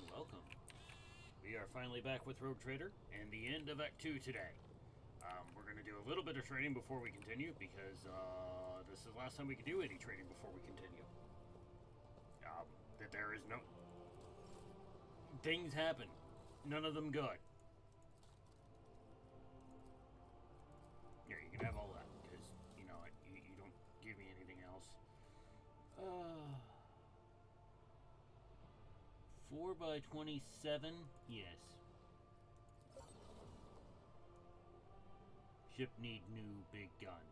and welcome. We are finally back with Rogue Trader and the end of Act 2 today. We're going to do a little bit of trading before we continue because this is the last time we can do any trading before we continue. That there is no... Things happen. None of them good. Here, you can have all that because, you know, you don't give me anything else. 4x27? Yes. Ship need new big gun.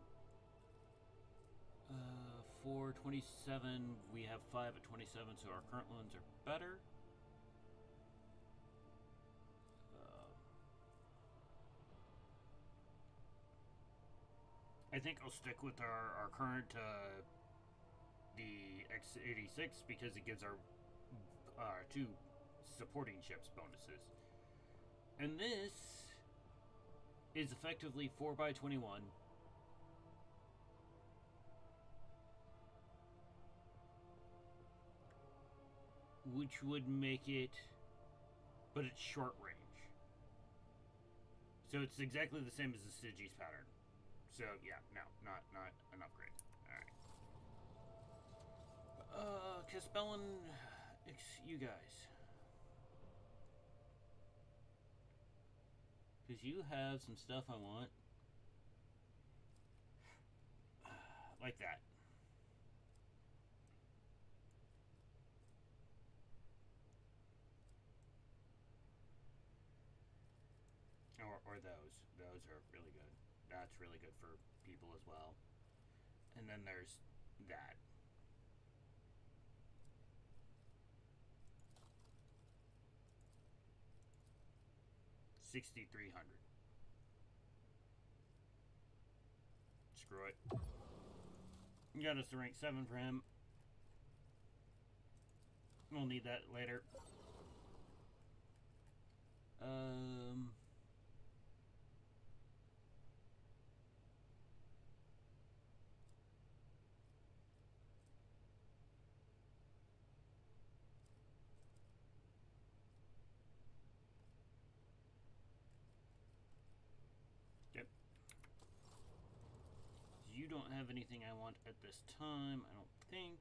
427, we have 5 at 27, so our current ones are better. I think I'll stick with our current, the X86, because it gives our 2 supporting ships bonuses. And this is effectively 4x21. Which would make it, but it's short range. So it's exactly the same as the Stygies pattern. So yeah, no, not an upgrade. Alright. Caspellan, you guys. Because you have some stuff I want. Like that. Or those. Those are really good. That's really good for people as well. And then there's that. $6,300. Screw it. You got us to rank 7 for him. We'll need that later. Yep. You don't have anything I want at this time, I don't think.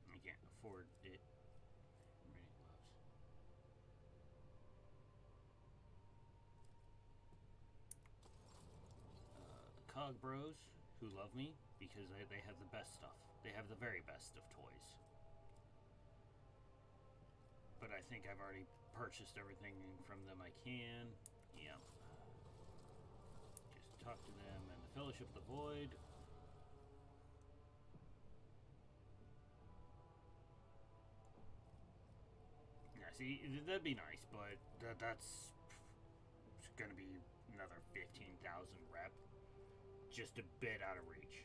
I can't afford it. Reading gloves. The Cog Bros, who love me because they have the best stuff. They have the very best of toys. But I think I've already purchased everything from them I can. Yeah. Just talk to them and the Fellowship of the Void. Yeah, see, that'd be nice, but that's gonna be another 15,000 rep. Just a bit out of reach.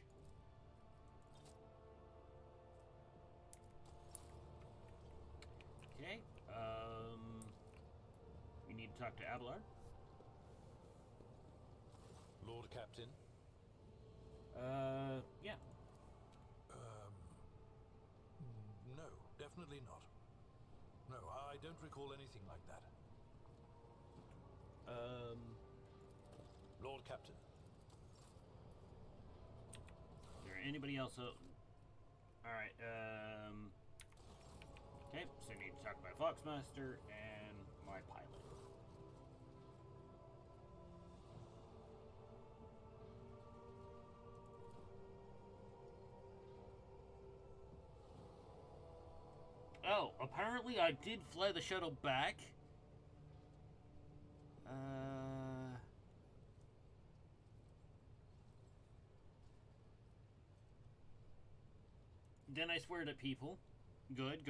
Okay, we need to talk to Abelard. Lord Captain? Yeah. No, definitely not. No, I don't recall anything like that. Lord Captain. Is there anybody else? Alright, okay, so I need to talk about Foxmaster and my pilot. Oh, apparently I did fly the shuttle back. Then I sweared at people. Good.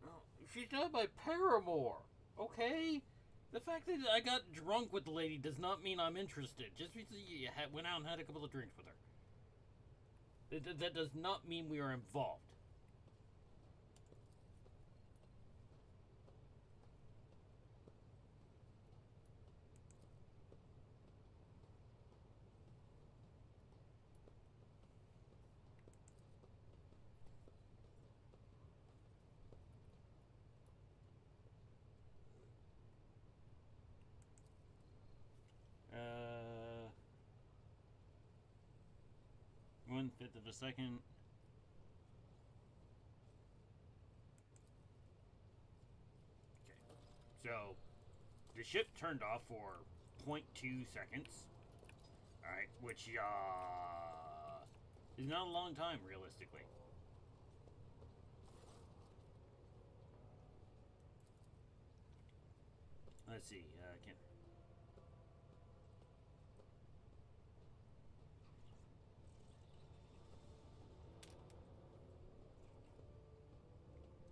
Oh, she's not my paramour, okay? The fact that I got drunk with the lady does not mean I'm interested. Just because you went out and had a couple of drinks with her. That does not mean we are involved. 1/5 of a second. Okay. So, the ship turned off for 0.2 seconds. Alright, which, is not a long time, realistically. Let's see, can...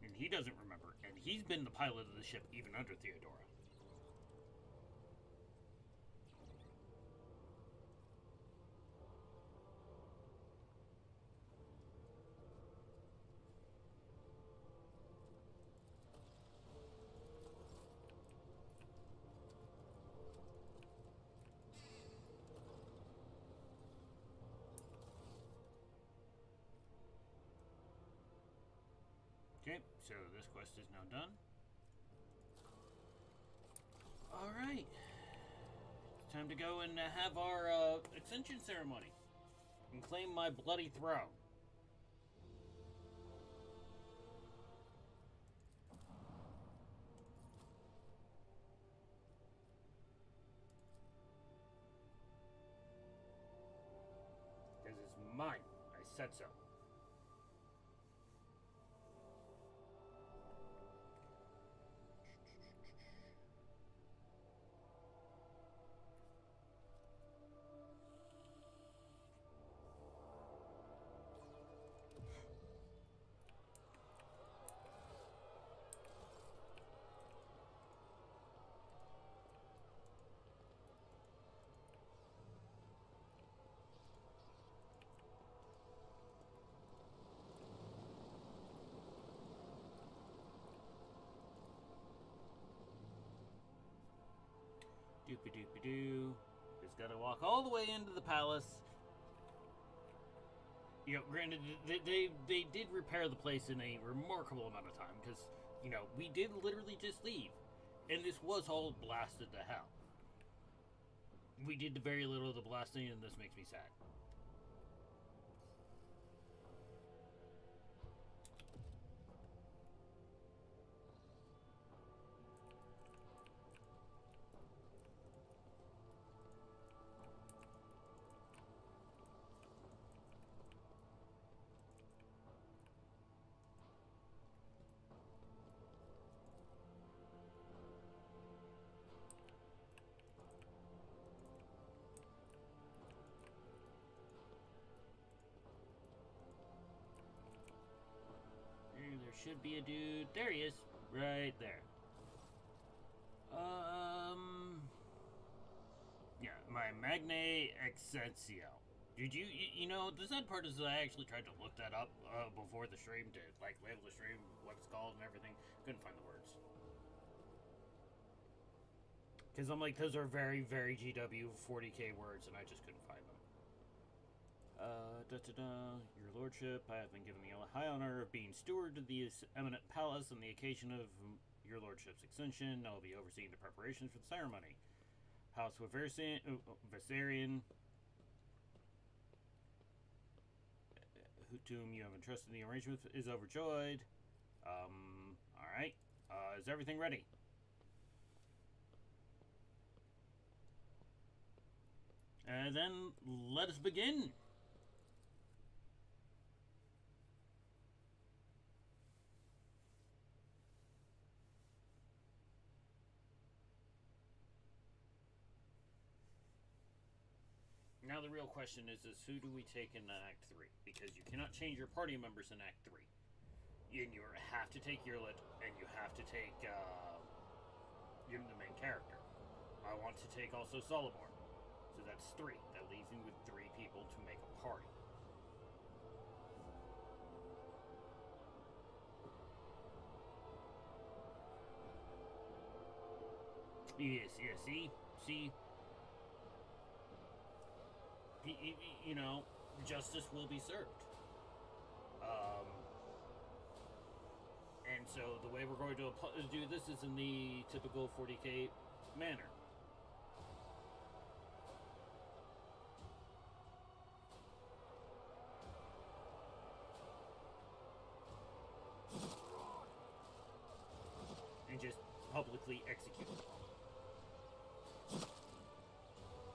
And he doesn't remember, and he's been the pilot of the ship even under Theodora. Okay, so this quest is now done. Alright. It's time to go and have our ascension ceremony. And claim my bloody throne. Because it's mine. I said so. Doopy doopy doo. Just gotta walk all the way into the palace. You know, granted, they did repair the place in a remarkable amount of time because, you know, we did literally just leave. And this was all blasted to hell. We did very little of the blasting, and this makes me sad. There should be a dude. There he is. Right there. Yeah, my Magne Exensio. Did you know, the sad part is that I actually tried to look that up before the stream to, like, label the stream, what it's called and everything. Couldn't find the words. Because I'm like, those are very, very GW 40k words, and I just couldn't find them. Your lordship, I have been given the high honor of being steward to the eminent palace on the occasion of your lordship's ascension. I will be overseeing the preparations for the ceremony. House Viserion, to whom you have entrusted the arrangement, is overjoyed. Alright. Is everything ready? And then let us begin. Now the real question is who do we take in Act 3? Because you cannot change your party members in Act 3. And you have to take Yurlit, and you have to take the main character. I want to take also Solibor. So that's 3. That leaves me with 3 people to make a party. Yes, see? You know, justice will be served. And so the way we're going to do this is in the typical 40k manner. and just publicly execute them.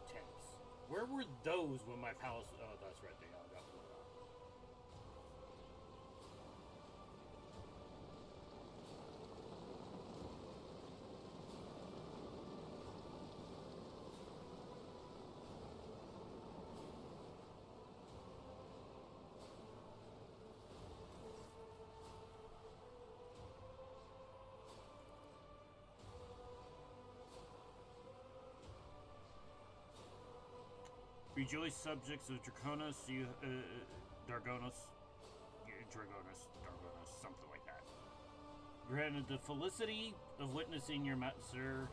Temps. Where were those when my palace... Oh, that's right, they all got blown up. Rejoice, subjects of Draconis, Dargonis, something like that. Granted the felicity of witnessing your sir,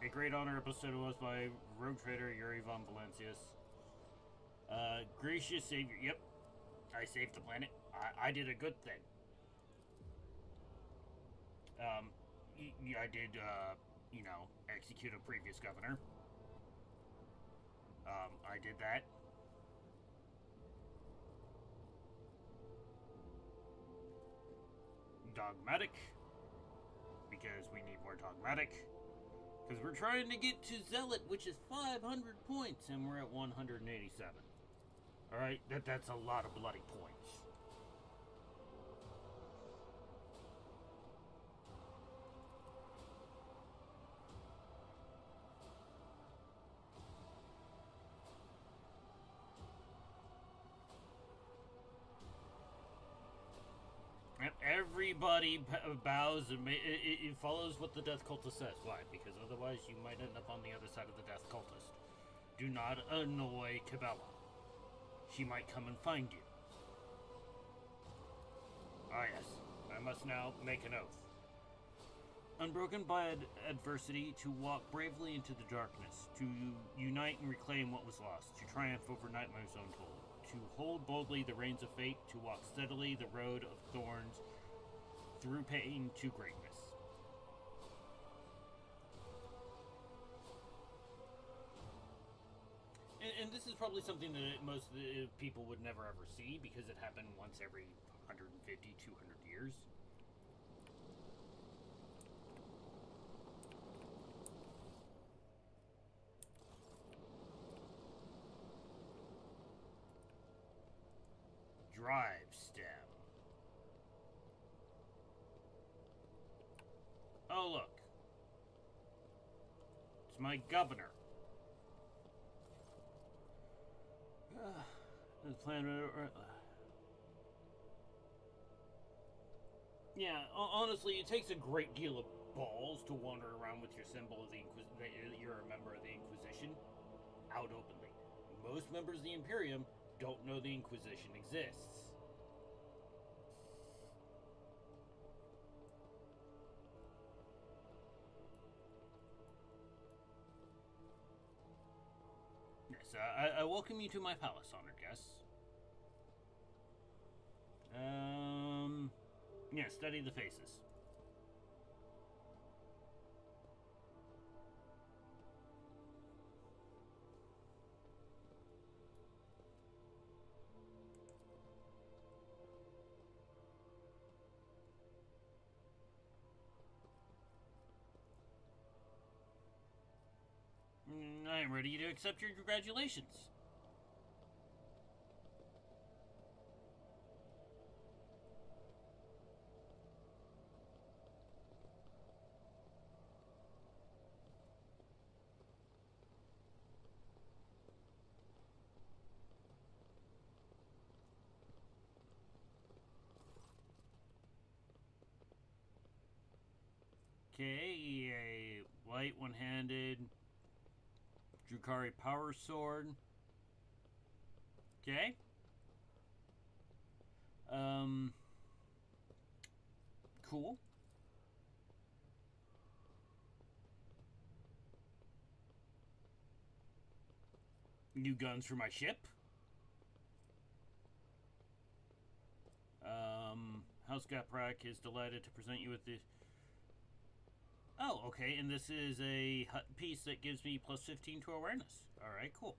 a great honor bestowed on us by rogue trader Yuri von Valencius. Gracious savior, yep, I saved the planet. I did a good thing. I did, execute a previous governor. I did that. Dogmatic. Because we need more dogmatic. Because we're trying to get to Zealot, which is 500 points, and we're at 187. Alright, that's a lot of bloody points. Everybody bows and it follows what the Death Cultist says. Why? Because otherwise you might end up on the other side of the Death Cultist. Do not annoy Cabela. She might come and find you. Ah yes, I must now make an oath. Unbroken by adversity, to walk bravely into the darkness, to unite and reclaim what was lost, to triumph over nightmares untold, to hold boldly the reins of fate, to walk steadily the road of thorns, through pain to greatness. And this is probably something that most people would never ever see because it happened once every 150, 200 years. Drive stem. Oh, look. It's my governor. The plan. Yeah, honestly, it takes a great deal of balls to wander around with your symbol of the Inquisition. You're a member of the Inquisition out openly. Most members of the Imperium don't know the Inquisition exists. Yes, I welcome you to my palace, honored guests. Yeah, study the faces. I am ready to accept your congratulations. Okay, a light one-handed Drukari power sword. Okay. Cool. New guns for my ship. House Gaprak is delighted to present you with this. Oh, okay, and this is a piece that gives me plus 15 to awareness. Alright, cool.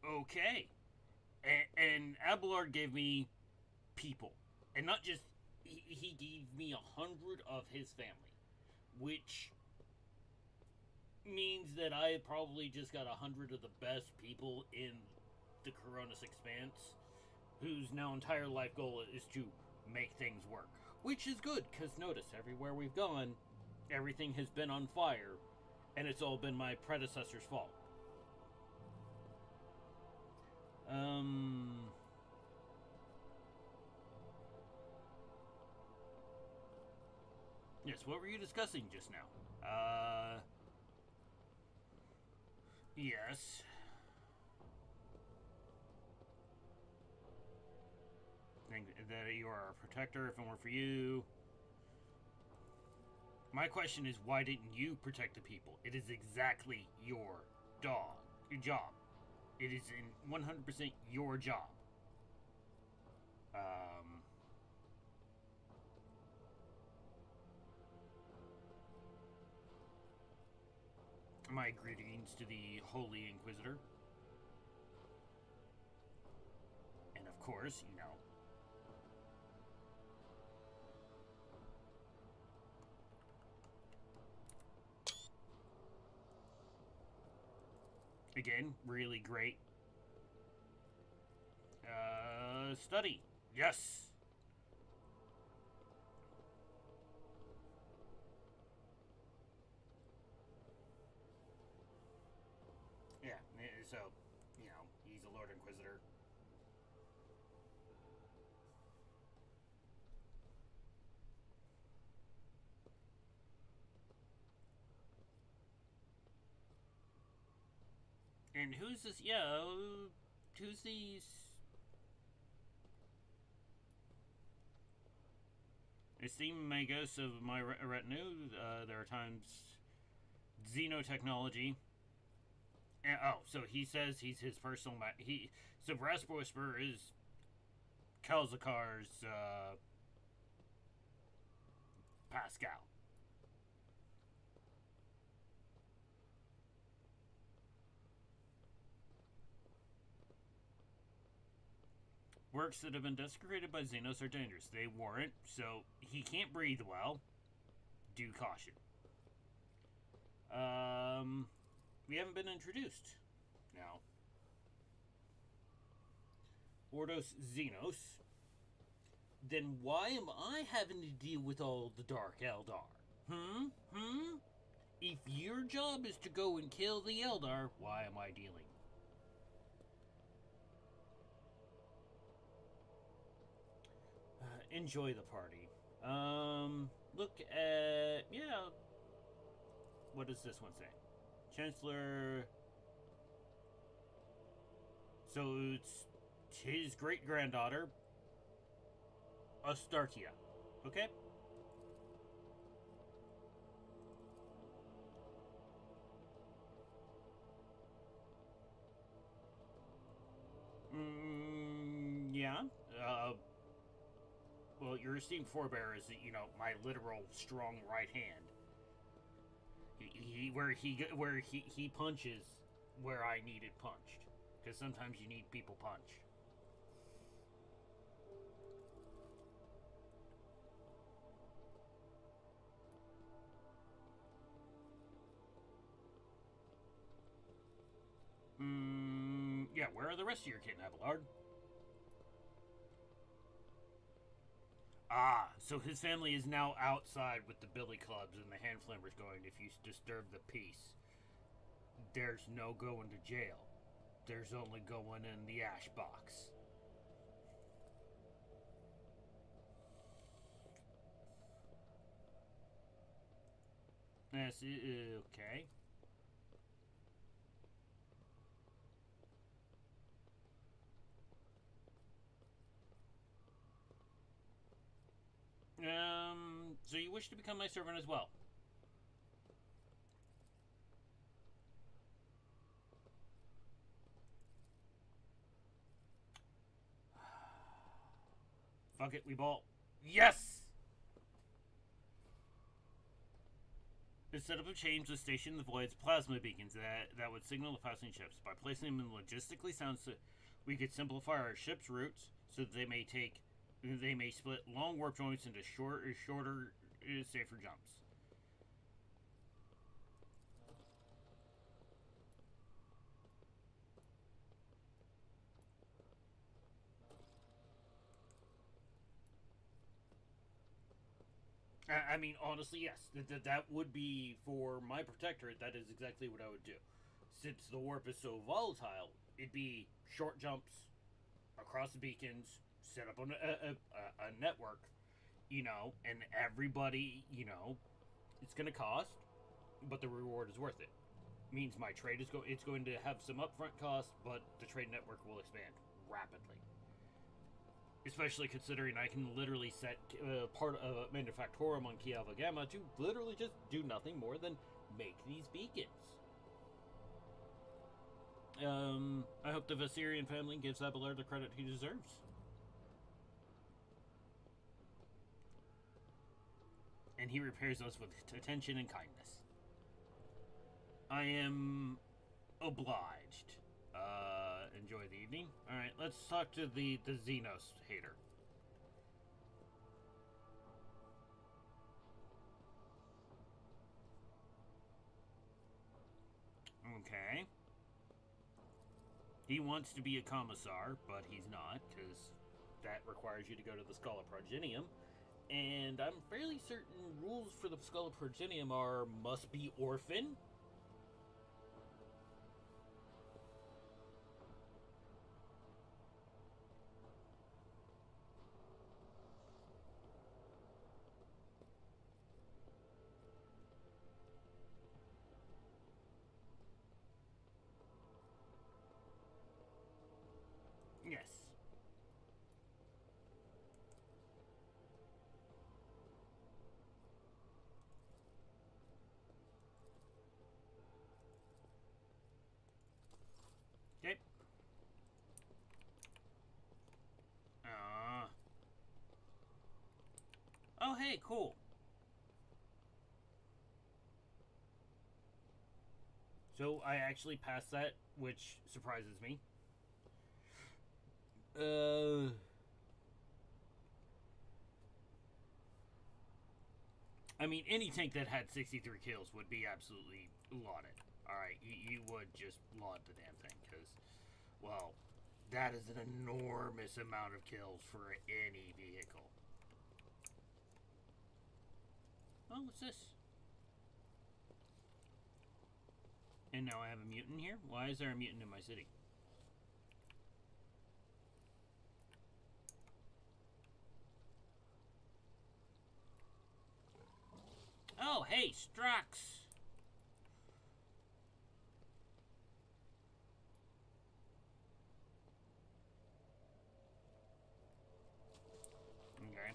Okay. And Abelard gave me people. And not just, he gave me 100 of his family. Which means that I probably just got 100 of the best people in the Coronis Expanse, whose now entire life goal is to make things work. Which is good, because notice, everywhere we've gone, everything has been on fire, and it's all been my predecessor's fault. Yes, what were you discussing just now? Yes. Think that you are a protector if it weren't for you. My question is, why didn't you protect the people? It is exactly your job. It is in 100% your job. My greetings to the Holy Inquisitor. And of course, you know, again, really great. Study. Yes. Yeah, so, you know, he's a Lord Inquisitor. And who's this? Yeah, who's these? Esteemed Magos of my retinue. There are times xenotechnology. And, oh, so he says he's his personal. So Rasp Whisper is Kalzakar's Pascal. Works that have been desecrated by Xenos are dangerous. They weren't, so he can't breathe well. Due caution. We haven't been introduced. Now, Ordos Xenos. Then why am I having to deal with all the Dark Eldar? If your job is to go and kill the Eldar, why am I dealing? Enjoy the party. Look at, yeah. What does this one say? Chancellor. So it's his great granddaughter, Astartia. Okay? Yeah. Well, your esteemed forebear is, you know, my literal strong right hand. Where he punches where I needed punched, because sometimes you need people punch. Yeah. Where are the rest of your kin, Abelard? Ah, so his family is now outside with the billy clubs and the hand flammers going. If you disturb the peace, there's no going to jail. There's only going in the ash box. Yes, okay. So you wish to become my servant as well? Fuck it, we ball. Yes! Instead of a change, the station avoids plasma beacons that would signal the passing ships. By placing them in logistically sound, we could simplify our ship's routes so that they may split long warp joints into shorter, safer jumps. I mean, honestly, yes. That would be, for my protectorate, that is exactly what I would do. Since the warp is so volatile, it'd be short jumps across the beacons, set up on a network, and everybody, it's going to cost, but the reward is worth it. Means my trade it's going to have some upfront cost, but the trade network will expand rapidly. Especially considering I can literally set part of Manufactorum on Kiava Gamma to literally just do nothing more than make these beacons. I hope the Vassarian family gives Abelard the credit he deserves. And he repairs us with attention and kindness. I am obliged. Enjoy the evening. Alright, let's talk to the Xenos hater. Okay. He wants to be a commissar, but he's not, because that requires you to go to the Schola Progenium. And I'm fairly certain rules for the Schola Progenium are must be orphan. Yes. Okay. Oh, hey, cool. So I actually passed that, which surprises me. I mean, any tank that had 63 kills would be absolutely lauded. Alright, you would just laud the damn thing, because, well, that is an enormous amount of kills for any vehicle. Oh, what's this? And now I have a mutant here? Why is there a mutant in my city? Oh, hey, Strux! Okay.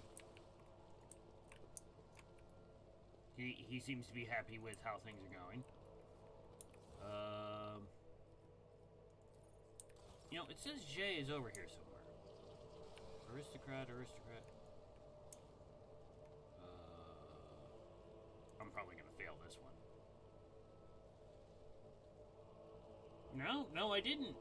He seems to be happy with how things are going. It says J is over here somewhere. Aristocrat. I'm probably gonna fail this one. No, I didn't.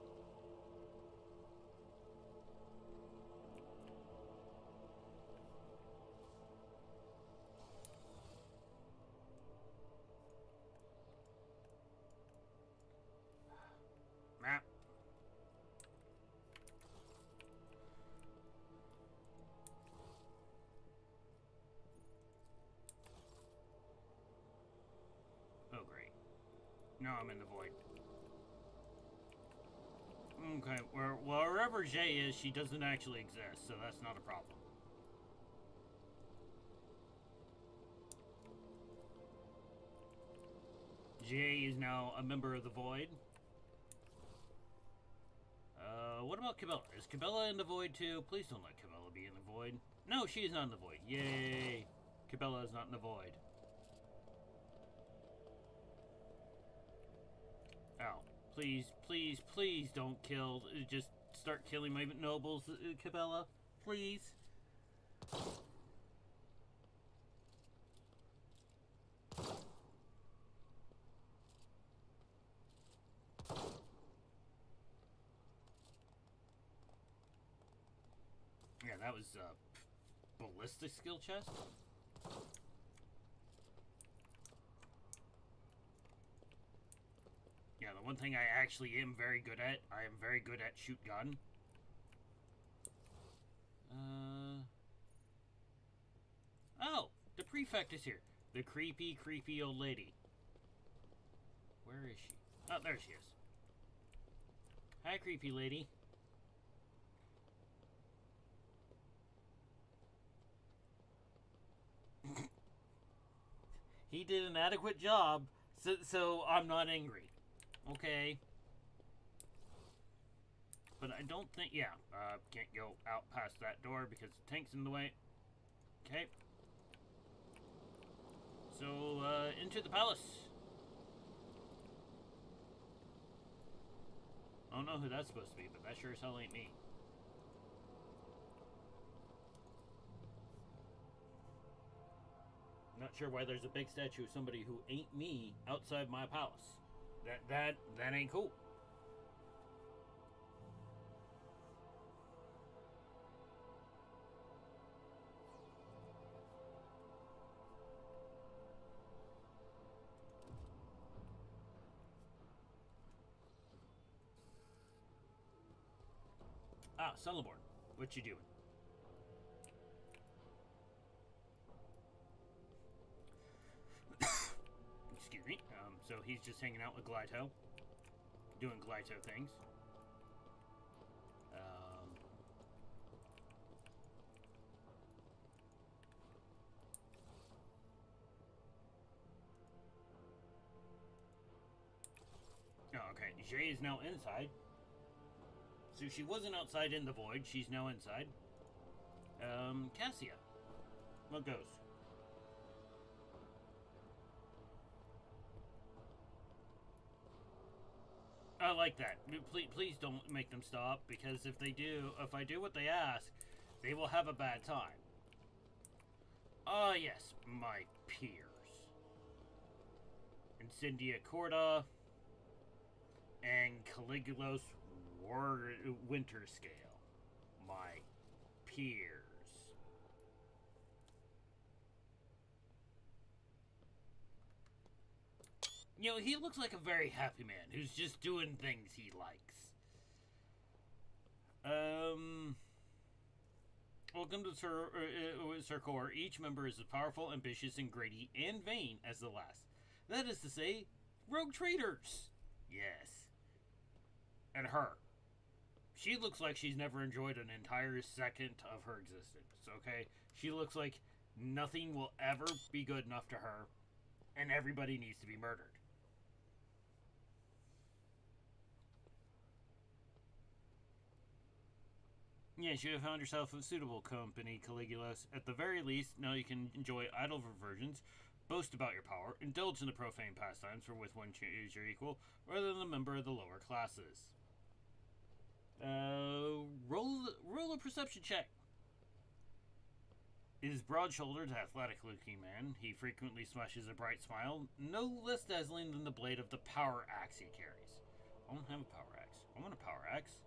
Map. Oh, great. Now I'm in the void. Okay, wherever J is, she doesn't actually exist, so that's not a problem. J is now a member of the void. What about Cabela? Is Cabela in the void too? Please don't let Cabela be in the void. No, she is not in the void. Yay! Cabela is not in the void. Oh, please don't kill. Just start killing my nobles, Cabela. Please. that was a ballistic skill chest. Yeah, the one thing I actually am very good at, I am very good at shoot gun. Oh, the prefect is here. The creepy, creepy old lady. Where is she? Oh, there she is. Hi, creepy lady. He did an adequate job, so I'm not angry. Okay. But I don't think, yeah, can't go out past that door because the tank's in the way. Okay. So, into the palace. I don't know who that's supposed to be, but that sure as hell ain't me. Not sure why there's a big statue of somebody who ain't me outside my palace. That ain't cool. Ah, Sunlaborn, what you doing? Excuse me. So he's just hanging out with Glyto, doing Glyto things. Oh, okay. Jay is now inside. So she wasn't outside in the void. She's now inside. Cassia. What goes? I like that. Please don't make them stop, because if I do what they ask, they will have a bad time. Ah, yes, my peers. Incendia Corda and Caligulos Winter Scale. My peers. You know, he looks like a very happy man who's just doing things he likes. Welcome to Sir Core. Each member is as powerful, ambitious, and greedy, and vain as the last. That is to say, rogue traders. Yes. And her. She looks like she's never enjoyed an entire second of her existence, okay? She looks like nothing will ever be good enough to her, and everybody needs to be murdered. Yes, you have found yourself a suitable company, Caligulos. At the very least, now you can enjoy idle reversions, boast about your power, indulge in the profane pastimes for with one is your equal, rather than a member of the lower classes. Roll a perception check. Is broad-shouldered, athletic-looking man. He frequently smashes a bright smile, no less dazzling than the blade of the power axe he carries. I don't have a power axe. I want a power axe.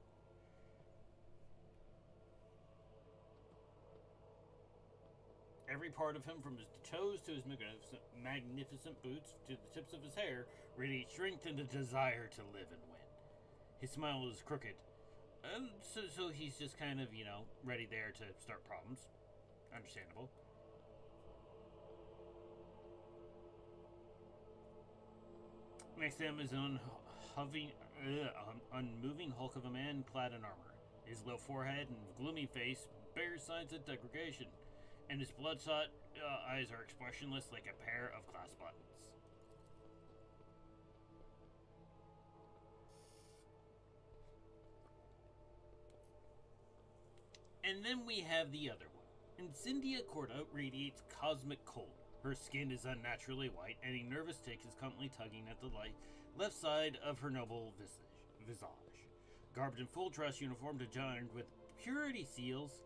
Every part of him, from his toes to his magnificent boots to the tips of his hair, radiates strength and a desire to live and win. His smile is crooked, and so he's just kind of, you know, ready there to start problems. Understandable. Next to him is an unmoving hulk of a man clad in armor. His low forehead and gloomy face bears signs of degradation, and his bloodshot eyes are expressionless like a pair of glass buttons. And then we have the other one. Incendia Corda radiates cosmic cold. Her skin is unnaturally white, and a nervous tick is constantly tugging at the left side of her noble visage. Garbed in full dress uniform adorned with purity seals,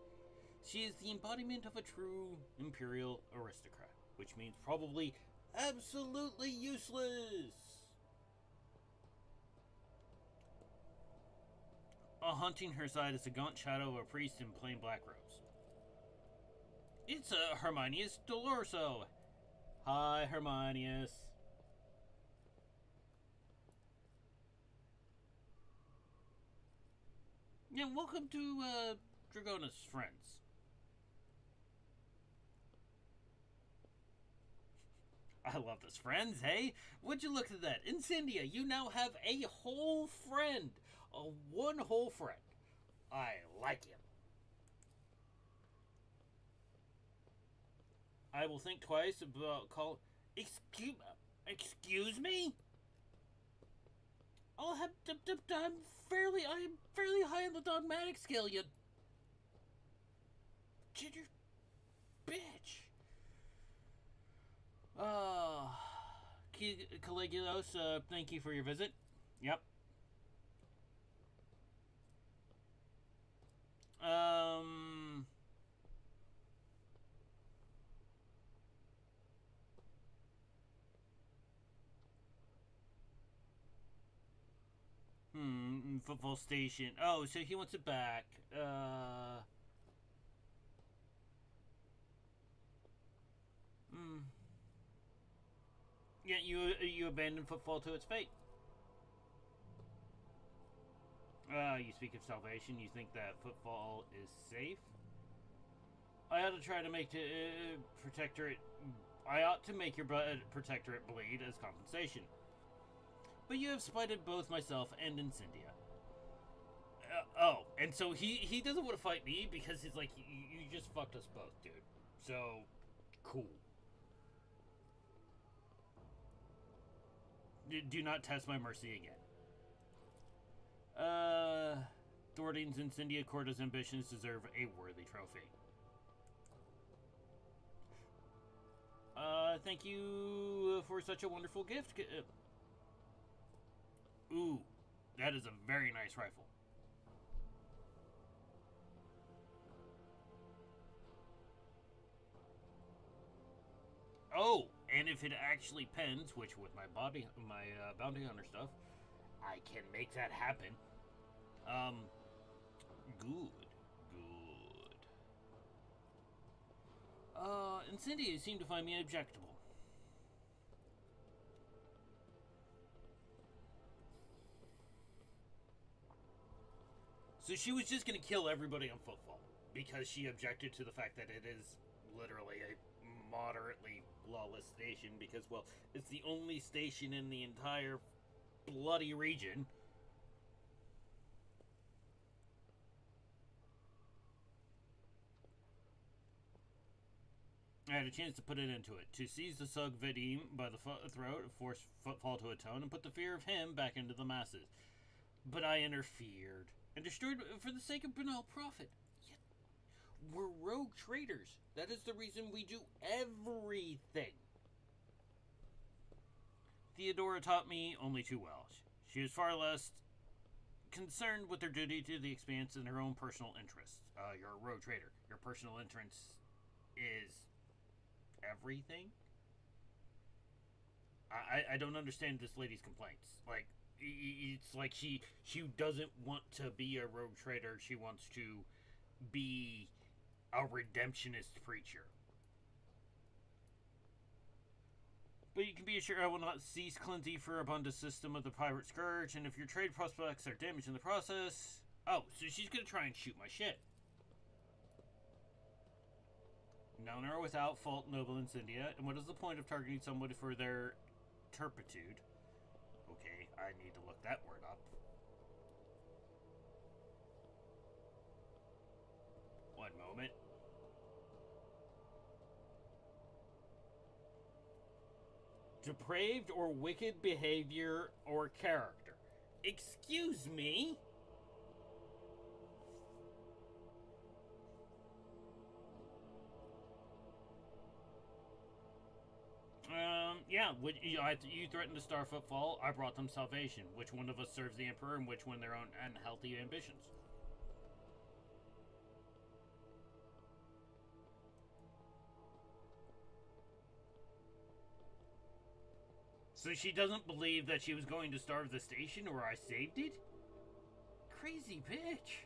she is the embodiment of a true imperial aristocrat, which means probably absolutely useless. Haunting her side is a gaunt shadow of a priest in plain black robes. It's Hermionius Dolorso. Hi, Hermionius. Yeah, welcome to Dragona's friends. I love this. Friends, hey? Would you look at that? Incendia, you now have a whole friend. One whole friend. I like him. I will think twice about call. Excuse me? I'll have. I am fairly high on the dogmatic scale, you ginger bitch. Caligulus, thank you for your visit. Yep. Football station. Oh, so he wants it back. Yeah, you abandon football to its fate. You speak of salvation. You think that football is safe? I ought to try to make protectorate. I ought to make your protectorate bleed as compensation. But you have spited both myself and Incendia. Oh, and so he doesn't want to fight me because he's like, you just fucked us both, dude. So, cool. Do not test my mercy again. Thwarting's Incendia Corda's ambitions deserve a worthy trophy. Thank you for such a wonderful gift. Ooh, that is a very nice rifle. Oh, and if it actually pens, which with my bounty hunter stuff, I can make that happen. Good. Incendia seem to find me objectable. So she was just gonna kill everybody on football because she objected to the fact that it is literally a moderately lawless station because, well, it's the only station in the entire bloody region. I had a chance to put it into it. To seize the Sug Vidim by the throat, force footfall to atone, and put the fear of him back into the masses. But I interfered and destroyed for the sake of banal profit. Yet we're rogue traders. That is the reason we do everything. Theodora taught me only too well. She was far less concerned with her duty to the Expanse than her own personal interests. You're a rogue trader. Your personal interest is everything. I don't understand this lady's complaints. Like, it's like she doesn't want to be a rogue trader. She wants to be a redemptionist preacher. But you can be assured I will not cease cleansing for abundant system of the pirate scourge, and if your trade prospects are damaged in the process... Oh, so she's gonna try and shoot my shit. None are without fault, noble Incendia, and what is the point of targeting somebody for their turpitude? Okay, I need to look that word up. One moment. Depraved or wicked behavior or character. Excuse me? Yeah, you threatened to star footfall. I brought them salvation. Which one of us serves the Emperor and which one their own unhealthy ambitions? So she doesn't believe that she was going to starve the station or I saved it? Crazy bitch.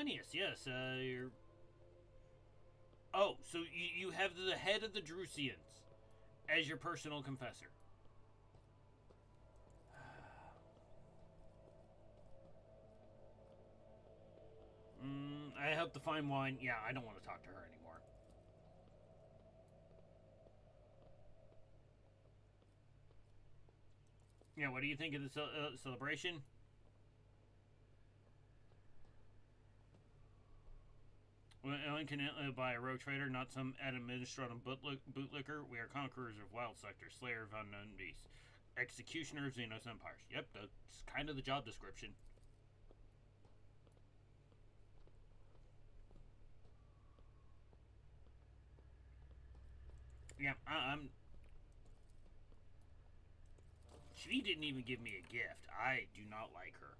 Phineas, yes. You're... Oh, so you have the head of the Drusians as your personal confessor. I hope the fine wine... Yeah, I don't want to talk to her anymore. Yeah, what do you think of the celebration? One can buy a rogue trader, not some administrative bootlicker. We are conquerors of wild sectors, slayer of unknown beasts, executioner of Xenos empires. Yep, that's kind of the job description. Yeah, I'm... She didn't even give me a gift. I do not like her.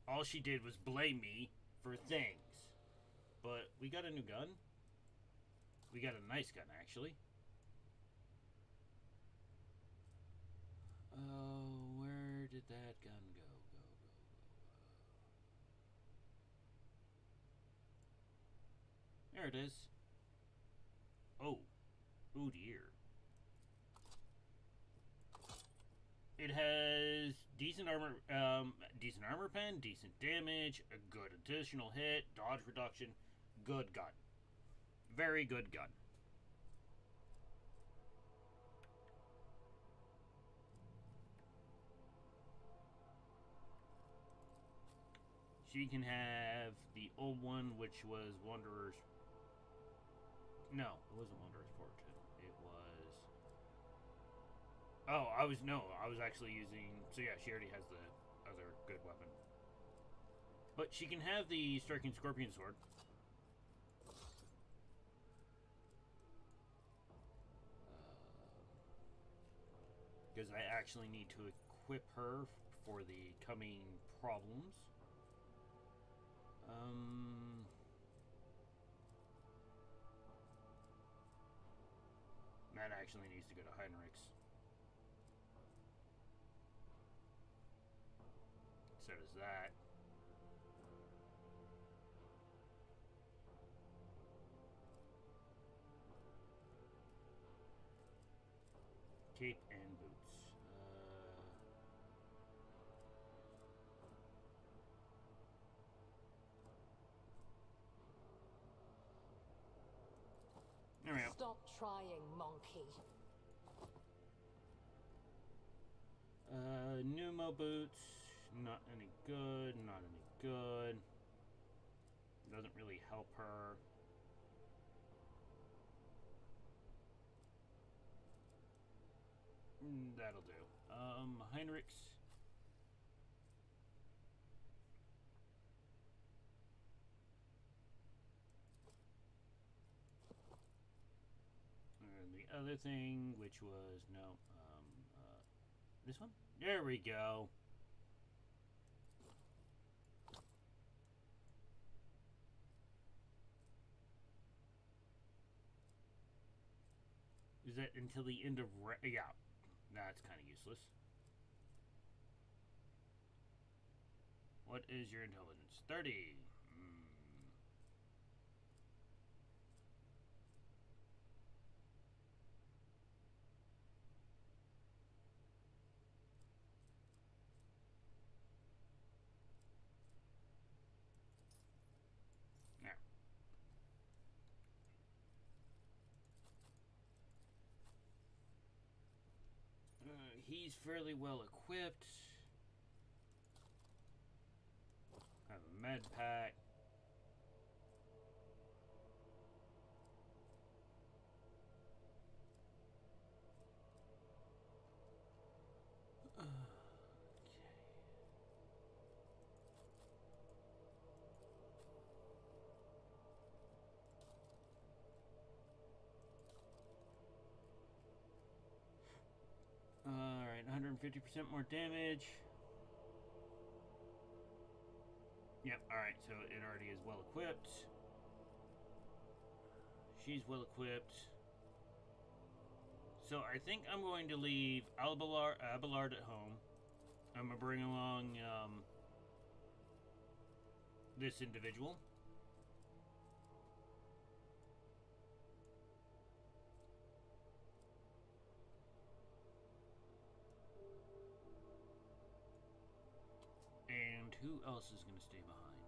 All she did was blame me for things. But we got a new gun. We got a nice gun, actually. Oh, where did that gun go? There it is. Oh. Oh dear. It has decent armor pen, decent damage, a good additional hit, dodge reduction, good gun. Very good gun. She can have the old one, which was Wanderer's... No, it wasn't Wanderer's Fortune. It was... Oh, I was actually using... So yeah, she already has the other good weapon. But she can have the Striking Scorpion Sword. Because I actually need to equip her for the coming problems. That actually needs to go to Heinrich's. So does that. Cape and boots. There we go. Stop trying, monkey. Pneumo boots. Not any good. Not any good. Doesn't really help her. That'll do. Heinrich's. And the other thing, which was, no, this one? There we go. Is that until the end of... Yeah. That's kind of useless. What is your intelligence? 30. Now. He's fairly well equipped. Have a med pack. Alright, 150% more damage. Yep, alright, so it already is well equipped. She's well equipped. So I think I'm going to leave Abelard at home. I'm going to bring along this individual. And who else is going to stay behind?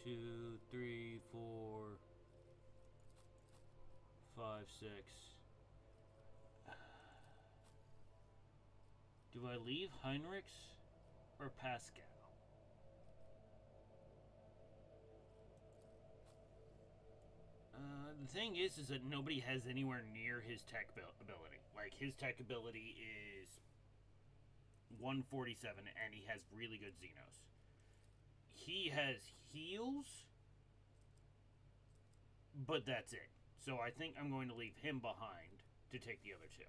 2, 3, 4, 5, 6. Do I leave Heinrichs or Pascal? The thing is that nobody has anywhere near his tech ability. Like, his tech ability is 147, and he has really good Xenos. He has heals, but that's it. So I think I'm going to leave him behind to take the other two.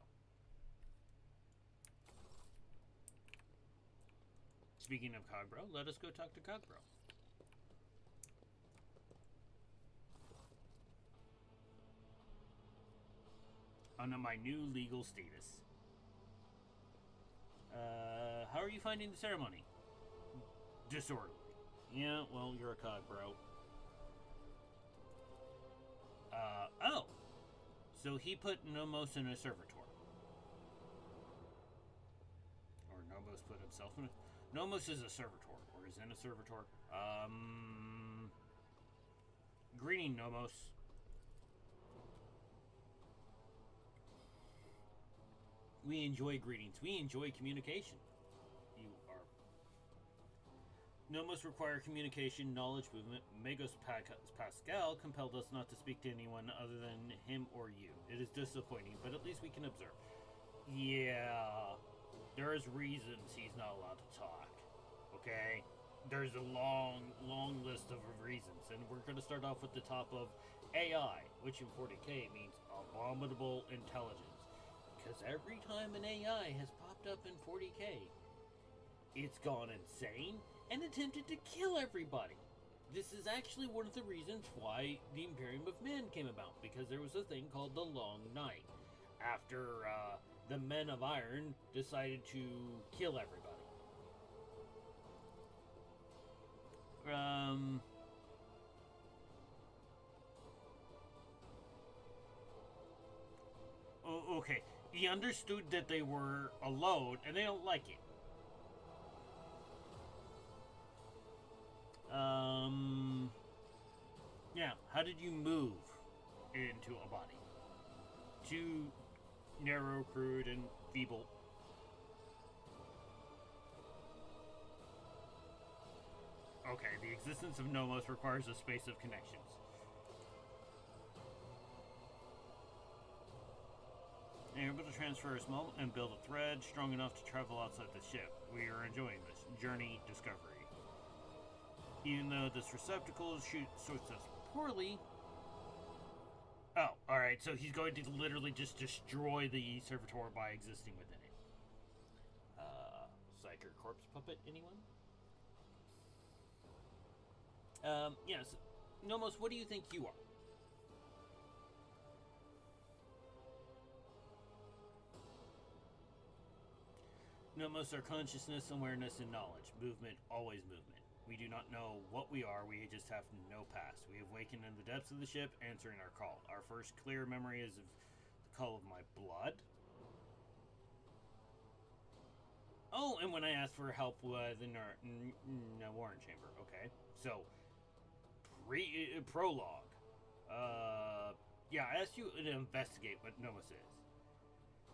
Speaking of Cogbro, let us go talk to Cogbro. On my new legal status. How are you finding the ceremony? Disorderly. Yeah, well, you're a cog, bro. Oh. So he put Nomos in a servitor. Or Nomos put himself in a... Nomos is a servitor, or is in a servitor. Greeting, Nomos. We enjoy greetings. We enjoy communication. You are... Nomos require communication, knowledge, movement. Magos Pascal compelled us not to speak to anyone other than him or you. It is disappointing, but at least we can observe. Yeah, there's reasons he's not allowed to talk. Okay? There's a long, long list of reasons, and we're going to start off with the top of AI, which in 40k means abominable intelligence. Because every time an AI has popped up in 40k, it's gone insane and attempted to kill everybody. This is actually one of the reasons why the Imperium of Man came about, because there was a thing called the Long Night, after the Men of Iron decided to kill everybody. Okay. He understood that they were alone, and they don't like it. Yeah, how did you move into a body? Too narrow, crude, and feeble. Okay, the existence of Nomos requires a space of connections. You're able to transfer a small and build a thread strong enough to travel outside the ship. We are enjoying this journey discovery. Even though this receptacle suits us poorly. Oh, alright, so he's going to literally just destroy the servitor by existing within it. Psyker corpse puppet, anyone? Yes. Nomos, what do you think you are? Nomos are consciousness, awareness, and knowledge. Movement, always movement. We do not know what we are, we just have no past. We awaken in the depths of the ship, answering our call. Our first clear memory is of the call of my blood. Oh, and when I asked for help with the warrant chamber. Okay, so, prologue. Yeah, I asked you to investigate what Nomos is.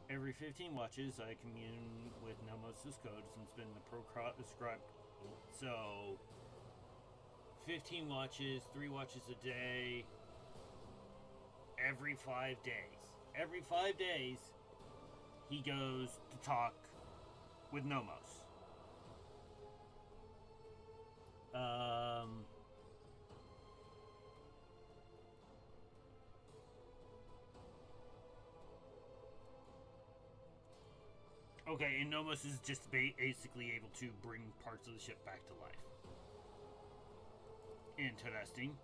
Every 15 watches, I commune with Nomos' code since been the proscribed. So, 15 watches, 3 watches a day, every 5 days. Every 5 days, he goes to talk with Nomos. Okay, and Nomos is just basically able to bring parts of the ship back to life. Interesting.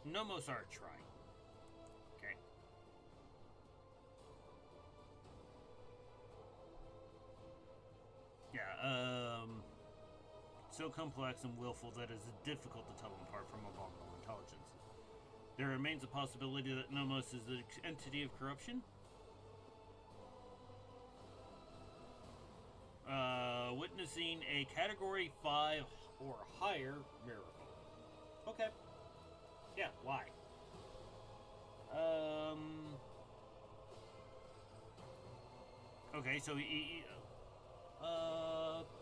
Nomos are trying. Okay. Yeah, so complex and willful that it is difficult to tell them apart from abominable intelligence. There remains a possibility that Nomos is an entity of corruption. Witnessing a Category 5 or higher miracle. Okay. Yeah, why? Okay, so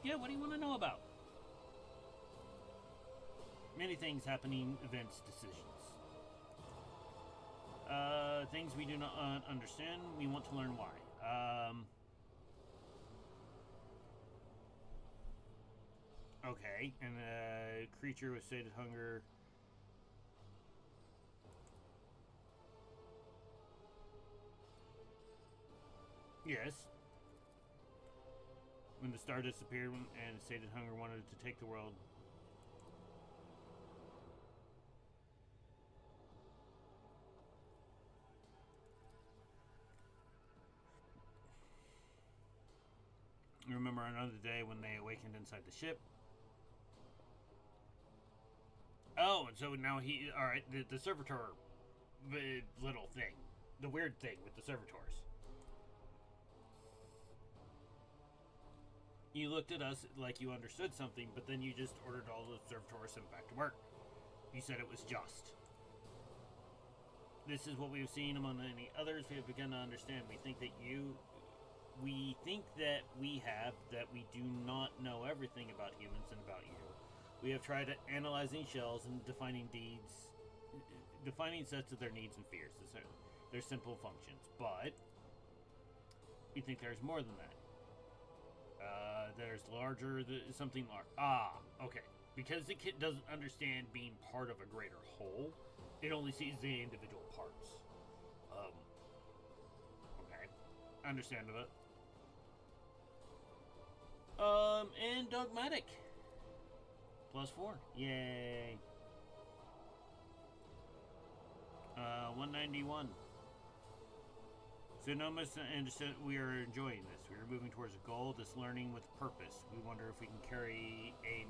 yeah, what do you want to know about? Many things happening, events, decisions. Things we do not understand, we want to learn why. Okay, and a creature with sated hunger. Yes. When the star disappeared and sated hunger wanted to take the world. Remember another day when they awakened inside the ship. Oh, and so now he... Alright, the servitor... The little thing. The weird thing with the servitors. You looked at us like you understood something, but then you just ordered all the servitors sent back to work. You said it was just. This is what we've seen among many others. We have begun to understand. We think that we do not know everything about humans and about you. We have tried analyzing shells and defining sets of their needs and fears. Their simple functions, but we think there's more than that. There's something large. Okay. Because the kid doesn't understand being part of a greater whole, it only sees the individual parts. Okay. Understandable. And dogmatic. +4. Yay. 191. So Nomus understood we are enjoying this. We are moving towards a goal, this learning with purpose. We wonder if we can carry a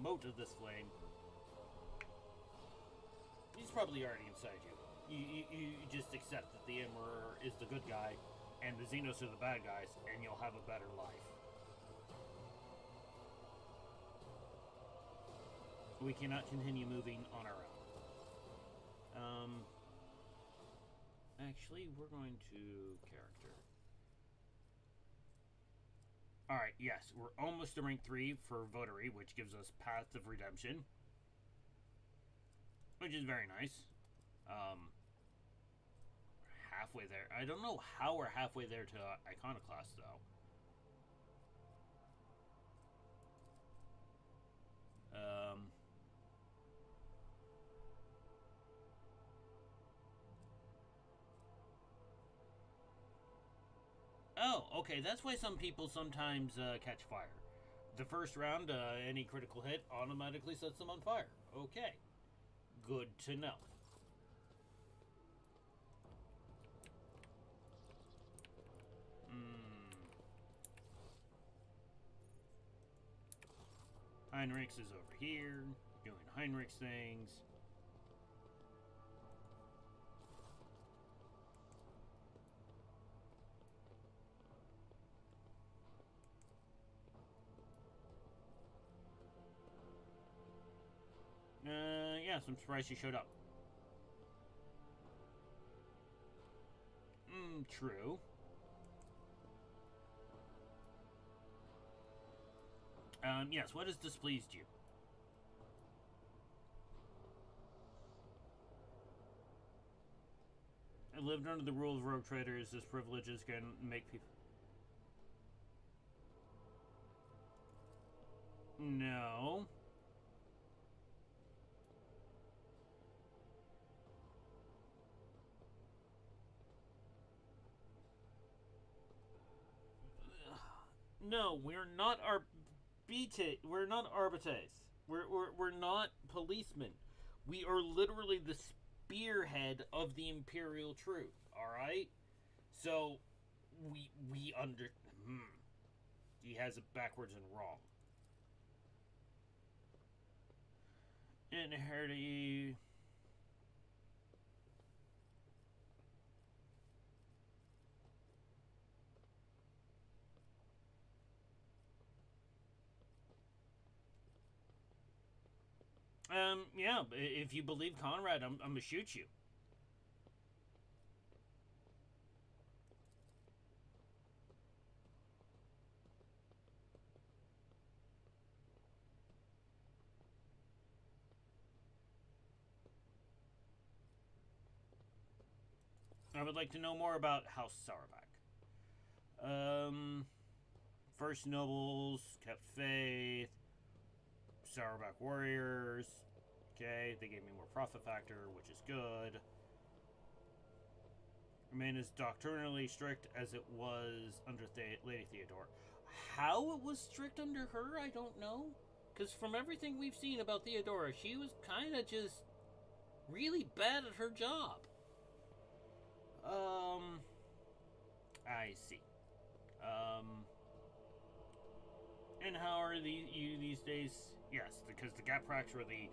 mote of this flame. He's probably already inside you. You just accept that the Emperor is the good guy and the Xenos are the bad guys, and you'll have a better life. We cannot continue moving on our own. Actually, we're going to character. Alright, yes, we're almost to rank 3 for Votary, which gives us Paths of Redemption. Which is very nice. Halfway there. I don't know how we're halfway there to Iconoclast, though. Oh, okay, that's why some people sometimes catch fire. The first round, any critical hit automatically sets them on fire. Okay. Good to know. Heinrichs is over here, doing Heinrichs things. Yes, I'm surprised she showed up. True. Yes, what has displeased you? I lived under the rule of rogue traders. This privileges can make people... No. No, we're not we're not arbitres. We're not policemen. We are literally the spearhead of the Imperial truth. All right. So we He has it backwards and wrong. Inherited. Yeah, if you believe Conrad, I'm gonna shoot you. I would like to know more about House Sarabak. First nobles kept faith. Sarabak warriors. Okay, they gave me more profit factor, which is good. Remain as doctrinally strict as it was under Lady Theodore. How it was strict under her, I don't know. Because from everything we've seen about Theodora, she was kind of just really bad at her job. I see. And how are you these days? Yes, because the Gapraks were the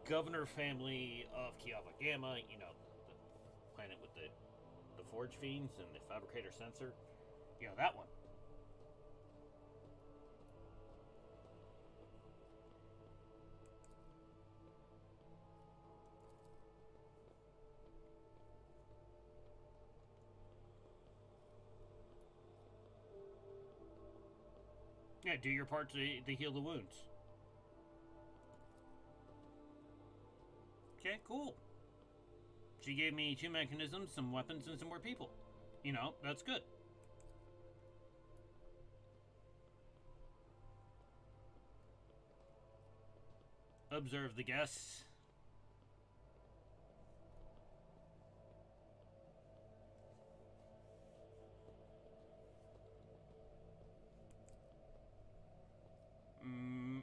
governor family of Kiava Gamma, you know, the planet with the Forge Fiends and the Fabricator Sensor. You know, that one. Yeah, do your part to heal the wounds. Okay, cool. She gave me 2 mechanisms, some weapons, and some more people. You know, that's good. Observe the guests.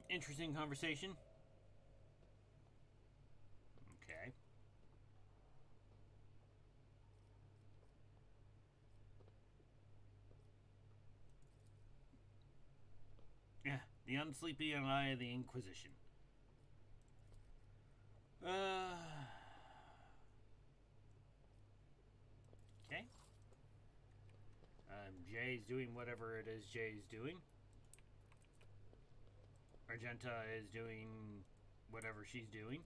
Interesting conversation. Okay. Yeah, the unsleepy eye of the Inquisition. Okay. Jay's doing whatever it is Jay's doing. Argenta is doing whatever she's doing.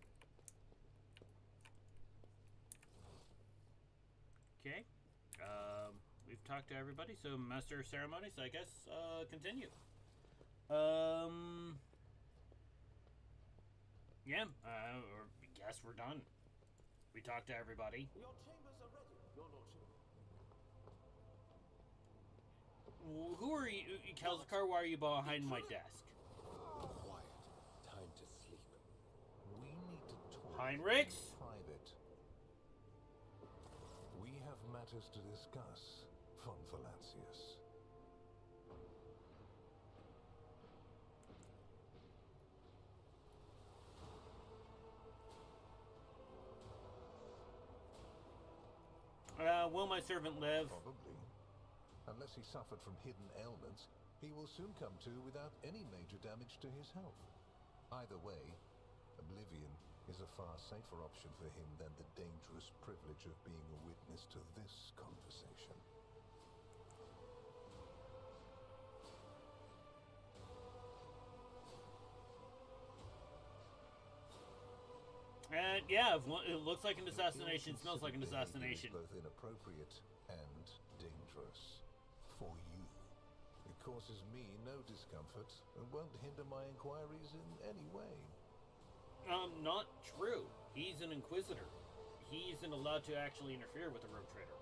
Okay. We've talked to everybody, so Master of Ceremonies, I guess, continue. Yeah, or guess we're done. We talked to everybody. Your chambers are ready, your lordship. Who are you, Kelzakar? Why are you behind my desk? Quiet. Time to sleep. We need to talk Heinrichs? in private. We have matters to discuss, von Valancius. Will my servant live? Probably. Unless he suffered from hidden ailments, he will soon come to without any major damage to his health. Either way, oblivion is a far safer option for him than the dangerous privilege of being a witness to this conversation. Yeah, it looks like an assassination, smells like an assassination. Both inappropriate and dangerous for you. It causes me no discomfort and won't hinder my inquiries in any way. Not true. He's an inquisitor. He isn't allowed to actually interfere with the rogue trader.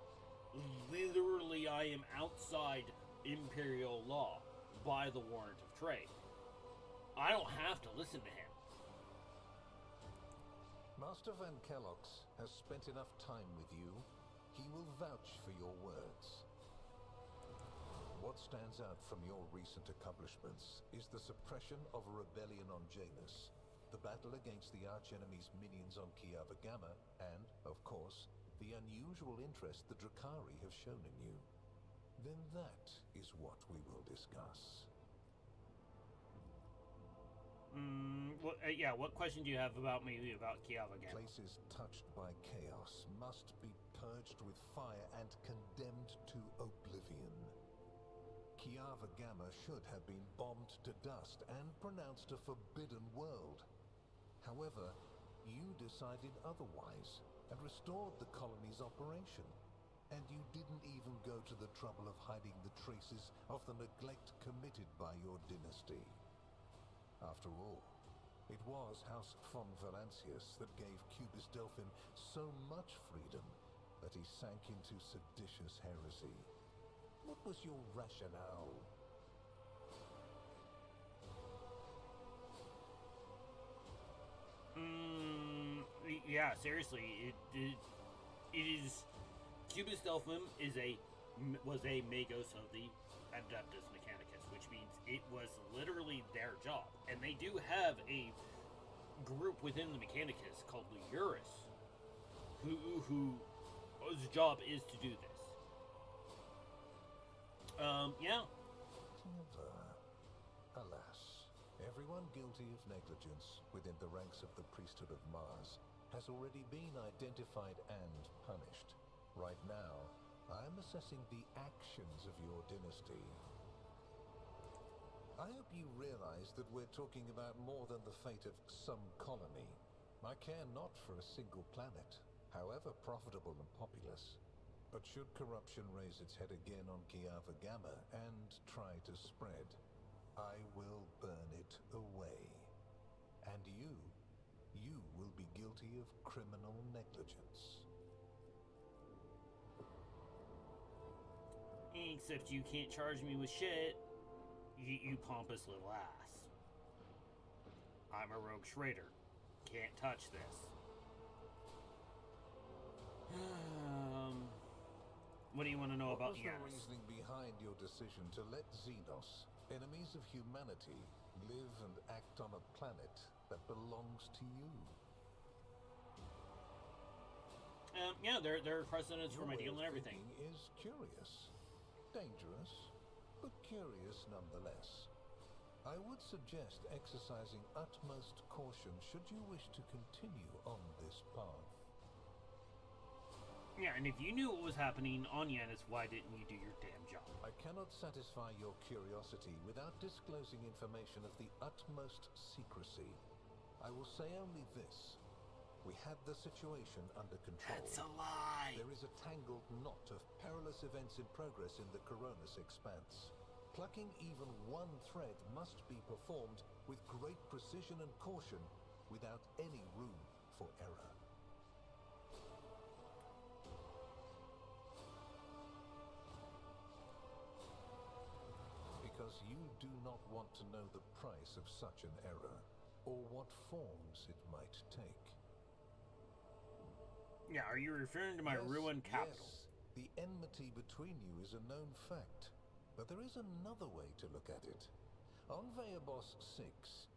Literally, I am outside Imperial law by the warrant of trade. I don't have to listen to him. Master Van Kellogg's has spent enough time with you. He will vouch for your words. What stands out from your recent accomplishments is the suppression of a rebellion on Janus, the battle against the archenemy's minions on Kiava Gamma, and, of course, the unusual interest the Drakari have shown in you. Then that is what we will discuss. Yeah, what question do you have about me about Kiava Gamma? Places touched by chaos must be purged with fire and condemned to oblivion. Kiava Gamma should have been bombed to dust and pronounced a forbidden world. However, you decided otherwise and restored the colony's operation. And you didn't even go to the trouble of hiding the traces of the neglect committed by your dynasty. After all, it was House von Valancius that gave Cubis Delphim so much freedom that he sank into seditious heresy. What was your rationale? Yeah, seriously, it is... Cubis Delphim was a Magos of the Adeptus Mechanicus, which means it was literally their job. And they do have a group within the Mechanicus called Eurus, whose job is to do this. Yeah. Clever. Alas, everyone guilty of negligence within the ranks of the priesthood of Mars has already been identified and punished. Right now, I am assessing the actions of your dynasty. I hope you realize that we're talking about more than the fate of some colony. I care not for a single planet, however profitable and populous. But should corruption raise its head again on Kiava Gamma and try to spread, I will burn it away. And you will be guilty of criminal negligence. Except you can't charge me with shit, you pompous little ass. I'm a rogue trader. Can't touch this. What do you want to know about What was the Janus? reasoning behind your decision to let Xenos, enemies of humanity, live and act on a planet that belongs to you? Yeah, there are precedents for Your my way deal of and everything. thinking is curious. Dangerous, but curious nonetheless. I would suggest exercising utmost caution should you wish to continue on this path. Yeah, and if you knew what was happening on Janus, why didn't you do your damn job? I cannot satisfy your curiosity without disclosing information of the utmost secrecy. I will say only this. We had the situation under control. That's a lie! There is a tangled knot of perilous events in progress in the Coronis expanse. Plucking even one thread must be performed with great precision and caution, without any room for error. Because you do not want to know the price of such an error, or what forms it might take. Yeah, are you referring to my ruined capital? Yes. The enmity between you is a known fact, but there is another way to look at it. On Veabos 6,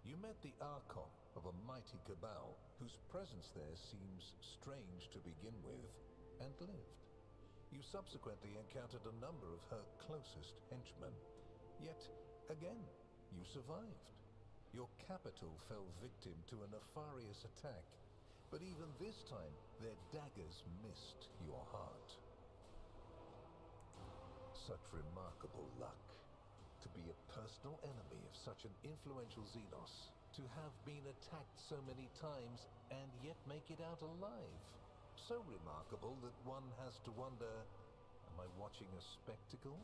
you met the Archon of a mighty cabal, whose presence there seems strange to begin with, and lived. You subsequently encountered a number of her closest henchmen. Yet, again, you survived. Your capital fell victim to a nefarious attack, but even this time, their daggers missed your heart. Such remarkable luck. To be a personal enemy of such an influential Xenos. To have been attacked so many times and yet make it out alive. So remarkable that one has to wonder, am I watching a spectacle?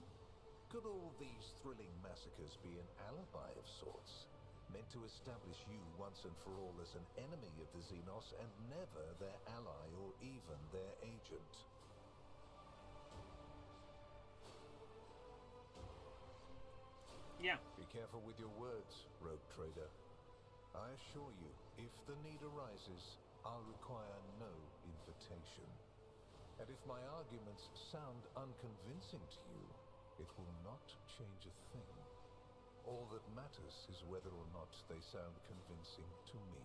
Could all these thrilling massacres be an alibi of sorts? Meant to establish you once and for all as an enemy of the Xenos and never their ally or even their agent. Yeah. Be careful with your words, rogue trader. I assure you, if the need arises, I'll require no invitation. And if my arguments sound unconvincing to you, it will not change a thing. All that matters is whether or not they sound convincing to me.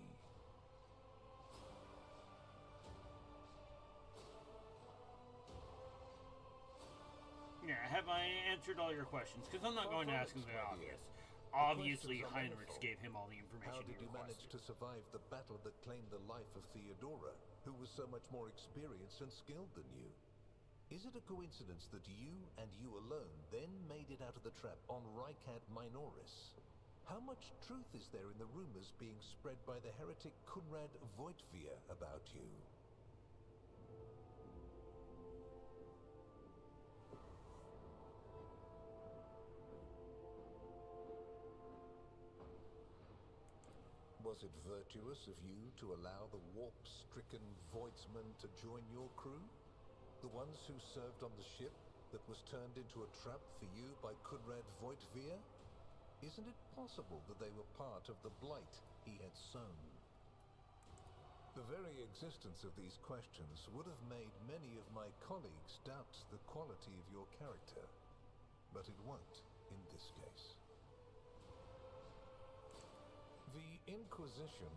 Yeah, have I answered all your questions? Because I'm not going to ask them the obvious. obviously questions are Heinrich manifold. gave him all the information How did he you manage requested. to survive the battle that claimed the life of Theodora, who was so much more experienced and skilled than you? Is it a coincidence that you and you alone then made it out of the trap on Rycat Minoris? How much truth is there in the rumors being spread by the heretic Kunrad Voigtvier about you? Was it virtuous of you to allow the warp-stricken Voidsmen to join your crew? The ones who served on the ship that was turned into a trap for you by Kunrad Voigtvier? Isn't it possible that they were part of the blight he had sown? The very existence of these questions would have made many of my colleagues doubt the quality of your character, but it won't in this case. The Inquisition,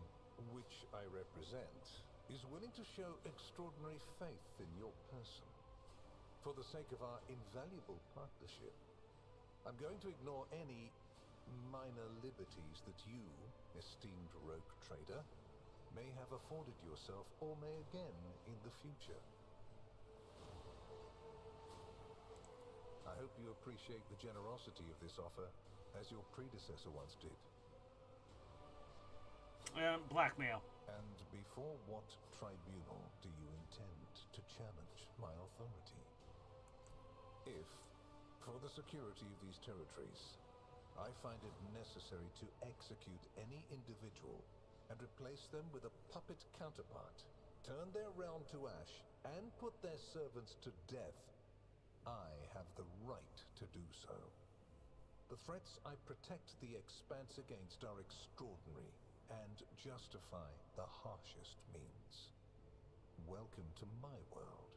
which I represent, is willing to show extraordinary faith in your person. For the sake of our invaluable partnership, I'm going to ignore any minor liberties that you, esteemed rogue trader, may have afforded yourself or may again in the future. I hope you appreciate the generosity of this offer, as your predecessor once did. Blackmail. And before what tribunal do you intend to challenge my authority? If, for the security of these territories, I find it necessary to execute any individual and replace them with a puppet counterpart, turn their realm to ash, and put their servants to death, I have the right to do so. The threats I protect the Expanse against are extraordinary and justify the harshest means. Welcome to my world,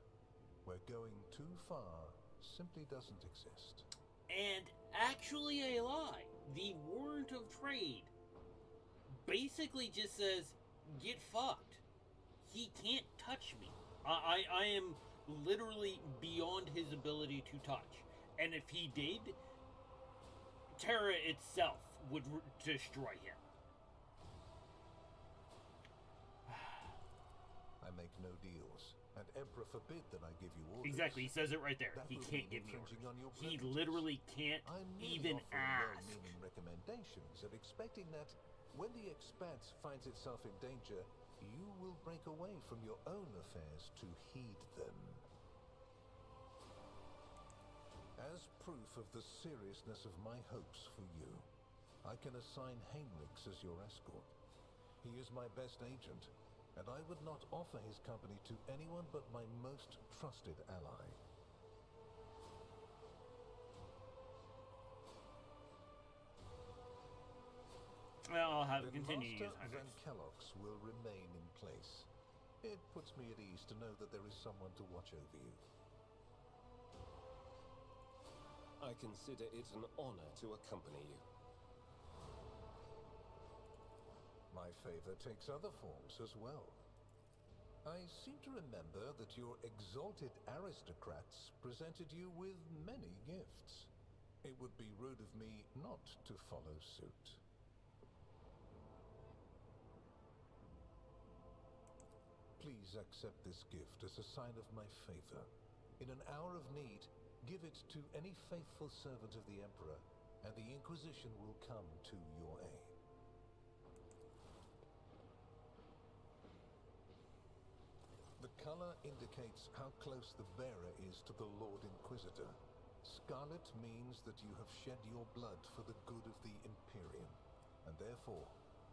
where going too far simply doesn't exist. And actually a lie. The warrant of trade basically just says, get fucked. He can't touch me. I am literally beyond his ability to touch. And if he did, Terra itself would destroy him. I make no deals, and Emperor forbid that I give you orders. Exactly, he says it right there. That He would can't mean give me infringing orders. on your He privileges. literally can't I'm merely even offering ask. well-meaning recommendations and expecting that when the Expanse finds itself in danger, you will break away from your own affairs to heed them. As proof of the seriousness of my hopes for you, I can assign Heinrichs as your escort. He is my best agent, and I would not offer his company to anyone but my most trusted ally. Well, I'll have Then continue to Master use Heinrich. Van Kellogg's will remain in place. It puts me at ease to know that there is someone to watch over you. I consider it an honor to accompany you. My favor takes other forms as well. I seem to remember that your exalted aristocrats presented you with many gifts. It would be rude of me not to follow suit. Please accept this gift as a sign of my favor. In an hour of need, give it to any faithful servant of the Emperor, and the Inquisition will come to your aid. The color indicates how close the bearer is to the Lord Inquisitor. Scarlet means that you have shed your blood for the good of the Imperium, and therefore,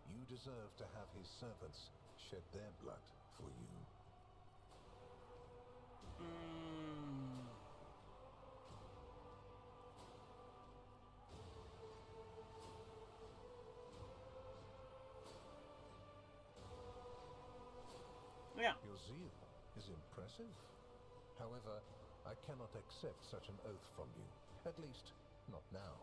you deserve to have his servants shed their blood for you. Yeah. Your zeal is impressive. However, I cannot accept such an oath from you. At least, not now.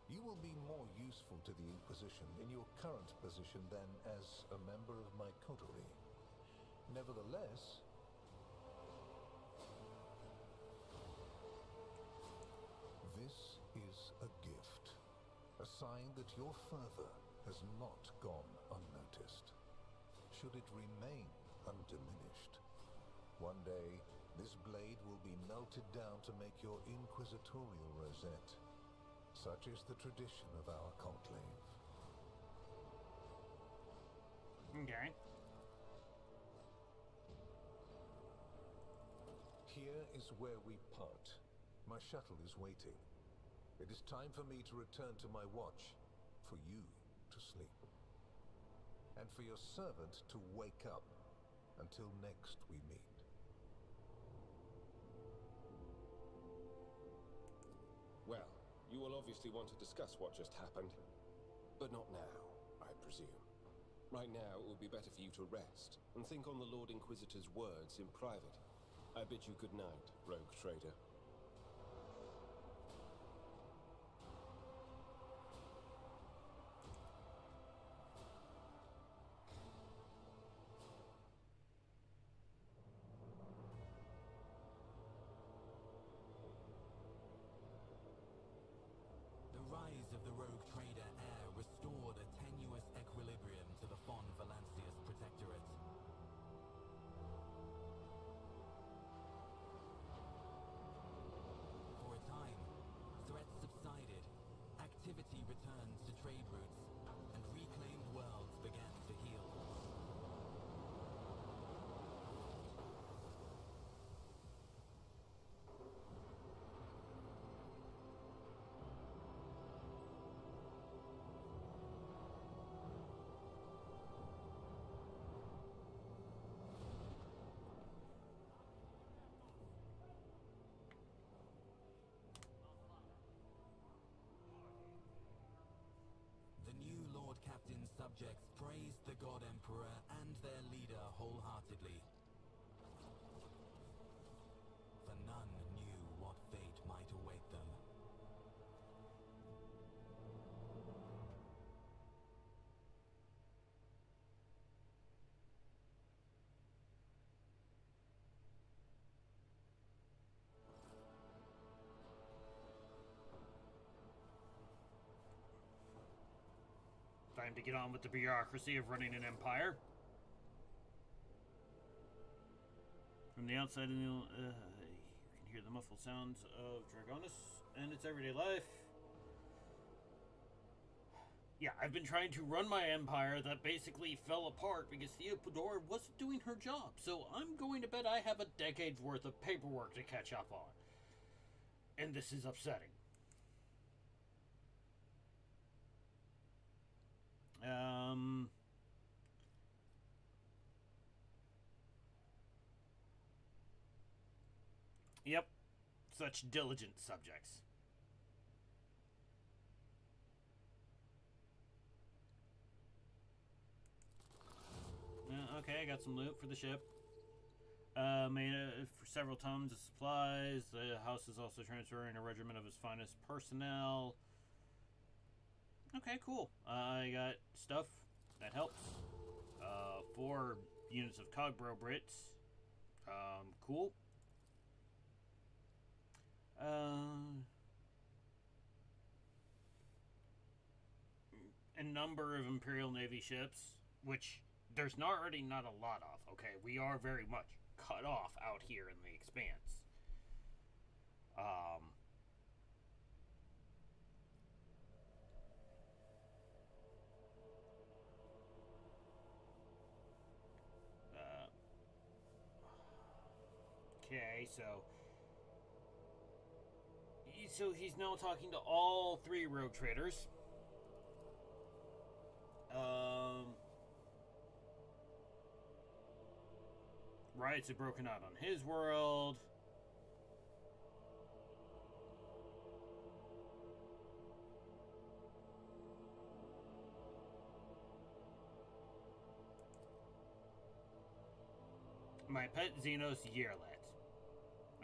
You will be more useful to the Inquisition in your current position than as a member of my coterie. Nevertheless, this is a gift. A sign that your fervor has not gone unnoticed. Should it remain undiminished, one day this blade will be melted down to make your inquisitorial rosette. Such is the tradition of our conclave. Okay. Here is where we part. My shuttle is waiting. It is time for me to return to my watch, for you to sleep, and for your servant to wake up. Until next we meet. Well, you will obviously want to discuss what just happened. But not now, I presume. Right now, it would be better for you to rest and think on the Lord Inquisitor's words in private. I bid you good night, rogue trader. The rise of the rogue trader heir restored a tenuous equilibrium to the Fon Valancius Protectorate. For a time, threats subsided, activity returned to trade routes, and reclaimed worlds began to heal. The new Lord Captain's subjects praised the God Emperor and their leader wholeheartedly. For none knew what fate might await them. Time to get on with the bureaucracy of running an empire. From the outside, you can hear the muffled sounds of Dragonis and its everyday life. Yeah, I've been trying to run my empire that basically fell apart because Theodora wasn't doing her job. So I'm going to bet I have a decade's worth of paperwork to catch up on. And this is upsetting. Yep, such diligent subjects. Okay, I got some loot for the ship. Made for several tons of supplies. The house is also transferring a regiment of its finest personnel. Okay, cool. I got stuff that helps. 4 units of Cogbro Brits. Cool. A number of Imperial Navy ships, which there's already not a lot of. Okay, we are very much cut off out here in the Expanse. Okay, so he's now talking to all 3 rogue traders. Riots have broken out on his world. My pet Xenos Yearlet.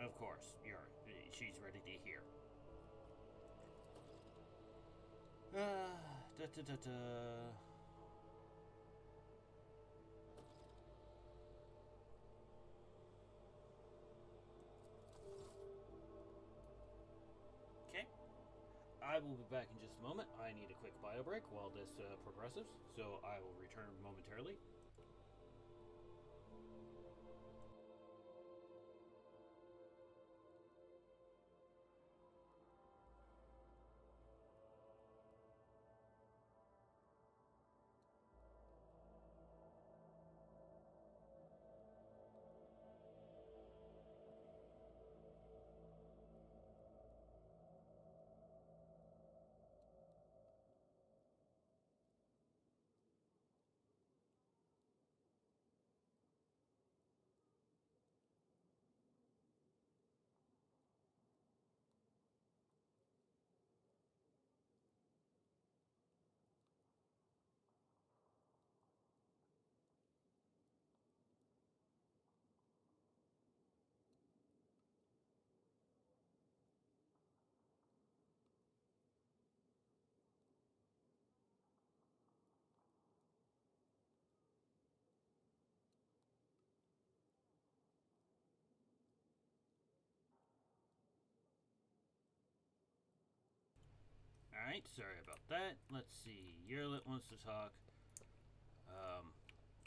Of course, she's ready to hear. Okay. I I will be back in just a moment. I need a quick bio break while this progresses, so I will return momentarily. Alright, sorry about that. Let's see. Yerlit wants to talk.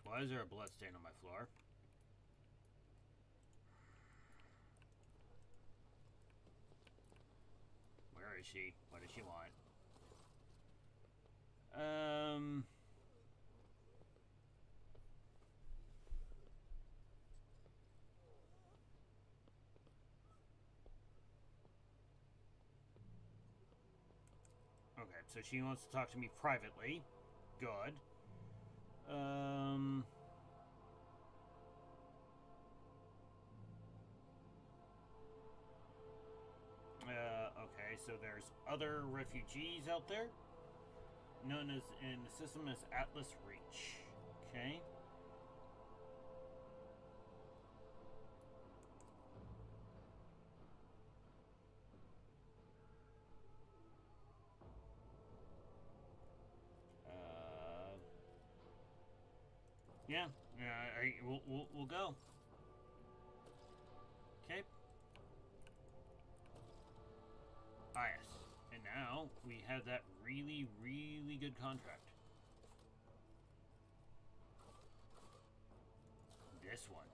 Why is there a blood stain on my floor? Where is she? What does she want? Okay, so she wants to talk to me privately. Good. Okay, so there's other refugees out there, known as in the system as Atlas Reach. Okay. Yeah, we'll go. Okay. Ah, yes. And now we have that really, really good contract. This one.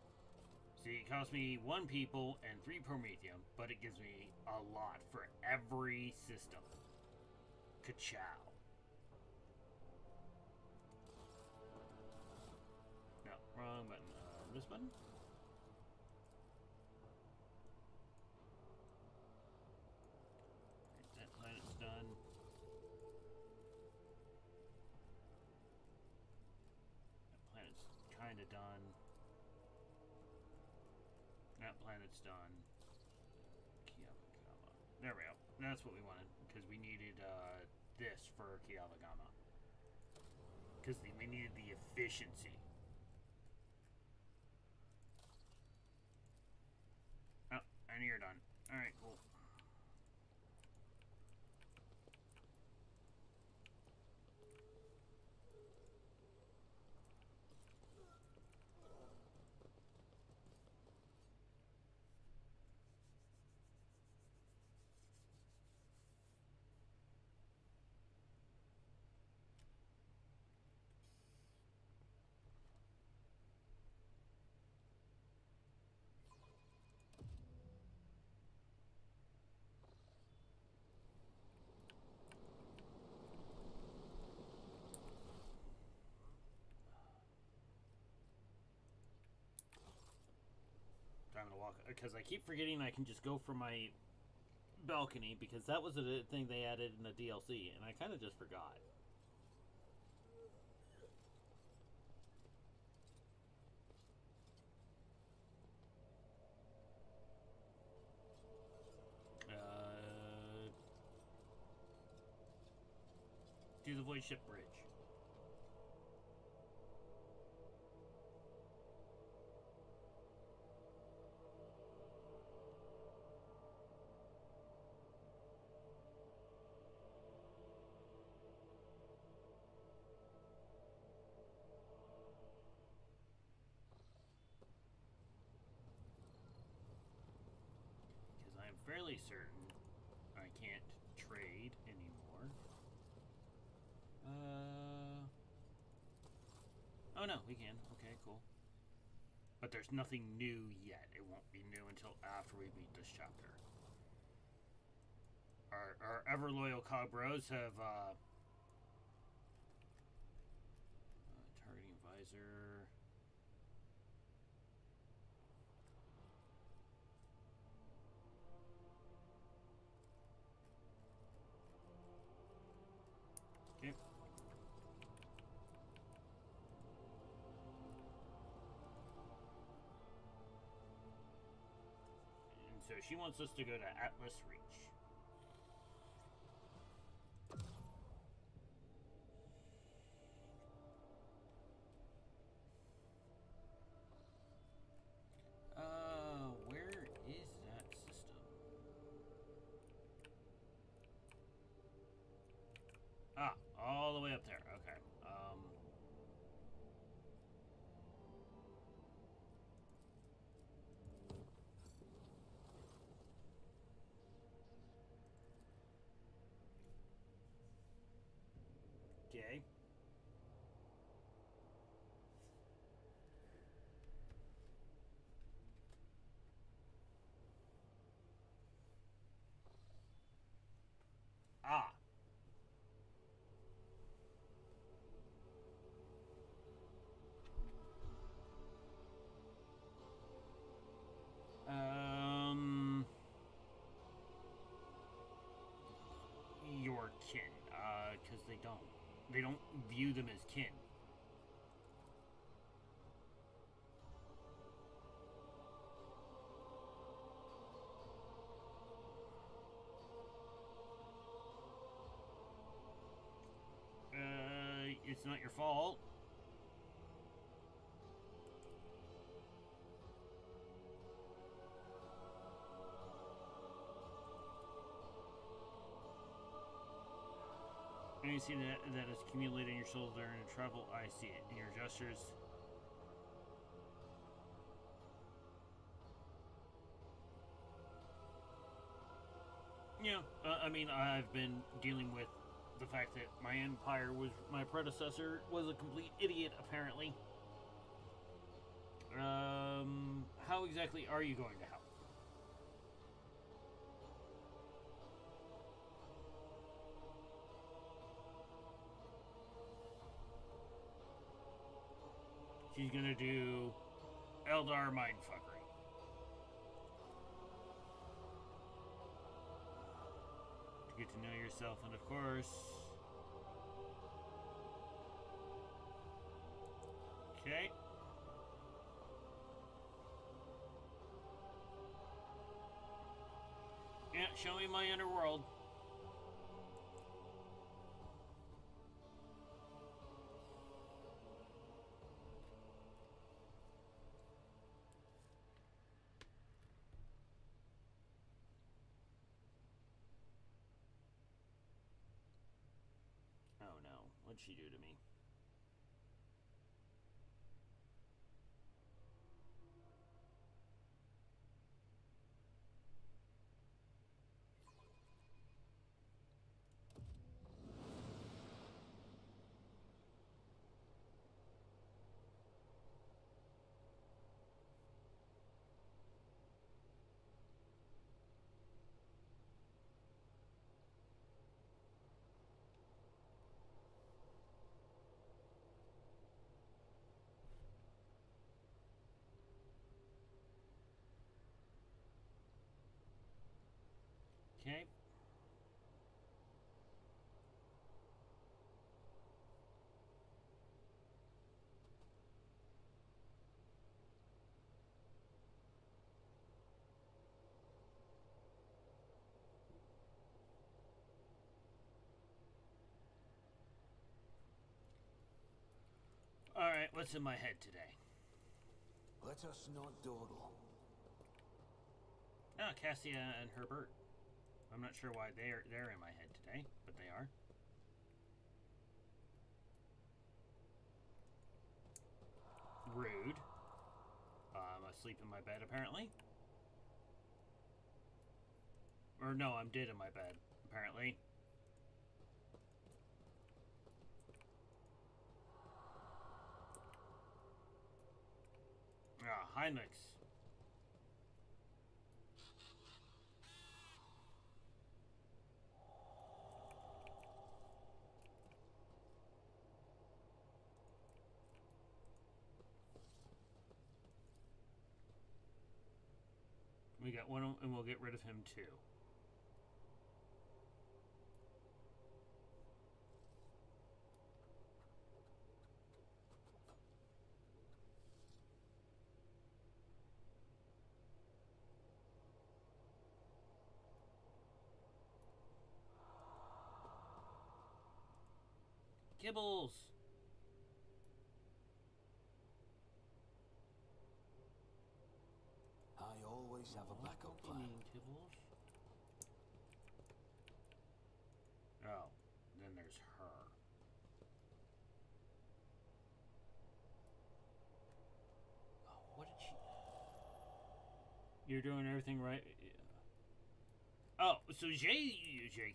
See, it costs me 1 people and 3 promethium, but it gives me a lot for every system. Ka-chow. No, wrong button. This button? That planet's done. That planet's kinda done. That planet's done. Kiavagama. There we go. That's what we wanted, because we needed this for Kiavagama. Because we needed the efficiency. Oh, and you're done. Alright, cool. Time to walk, because I keep forgetting I can just go from my balcony, because that was a thing they added in the DLC, and I kind of just forgot. Do the void ship bridge. Because I'm fairly certain I can't trade anymore. no, we can. Okay, cool. But there's nothing new yet. It won't be new until after we beat this chapter. Our ever loyal cog bros have targeting visor. Okay. And so she wants us to go to Atlas Reach. Where is that system? Ah, all the way up there. Okay. Okay. Ah. Your kin, because they don't view them as kin. It's not your fault. And you see that is accumulated in your soul during travel. I see it in your gestures. Yeah, I mean, I've been dealing with the fact that my predecessor was a complete idiot, apparently. How exactly are you going to help? She's gonna do Eldar mindfuckery. To get to know yourself, and of course... Okay. Yeah, show me my underworld. Oh no, what'd she do to me? Okay. Alright, what's in my head today? Let us not dawdle. Oh, Cassia and Herbert. I'm not sure why they're in my head today, but they are. Rude. I'm asleep in my bed, apparently. Or no, I'm dead in my bed, apparently. Heinrichs. We got one, and we'll get rid of him too. Kibbles. I always have a backup plan. Kibbles. Oh, then there's her. Oh, what did she? You're doing everything right. Oh, so Jay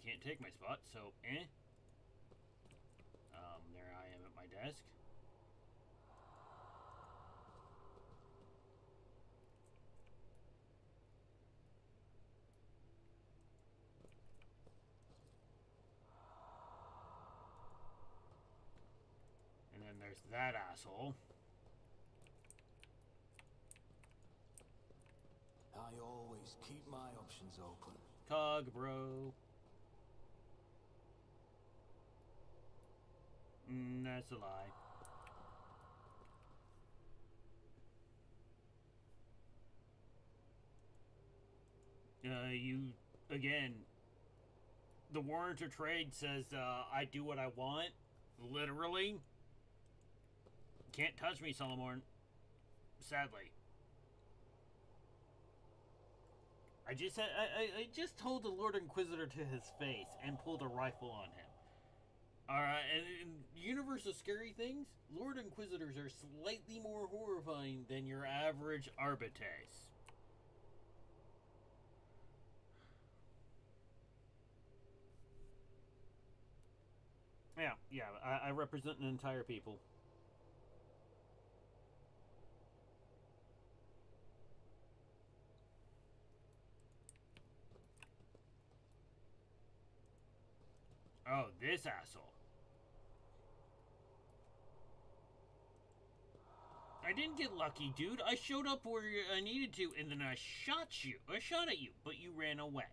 can't take my spot. So, there I am at my desk. And then there's that asshole. I always keep my options open. Cog, bro. That's a lie. You, again, the warrant of trade says, I do what I want. Literally. Can't touch me, Solomon. Sadly. I just told the Lord Inquisitor to his face and pulled a rifle on him. Alright, and in universe of scary things, Lord Inquisitors are slightly more horrifying than your average Arbites. Yeah, I represent an entire people. Oh, this asshole. I didn't get lucky, dude. I showed up where I needed to, and then I shot you. I shot at you, but you ran away.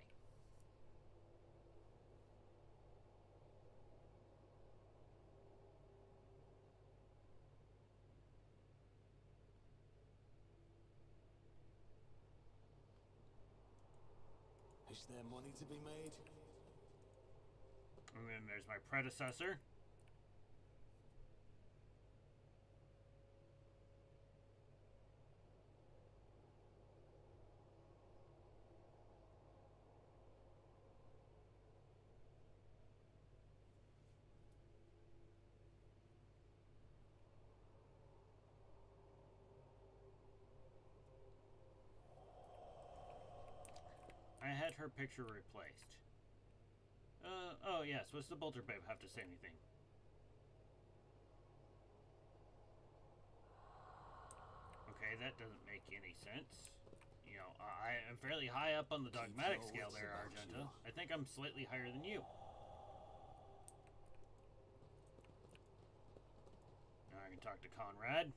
Is there money to be made? And then there's my predecessor. I had her picture replaced. Oh yes, what's the Bolter Babe have to say anything? Okay, that doesn't make any sense. You know, I am fairly high up on the dogmatic scale there, Argenta. I think I'm slightly higher than you. Now I can talk to Conrad.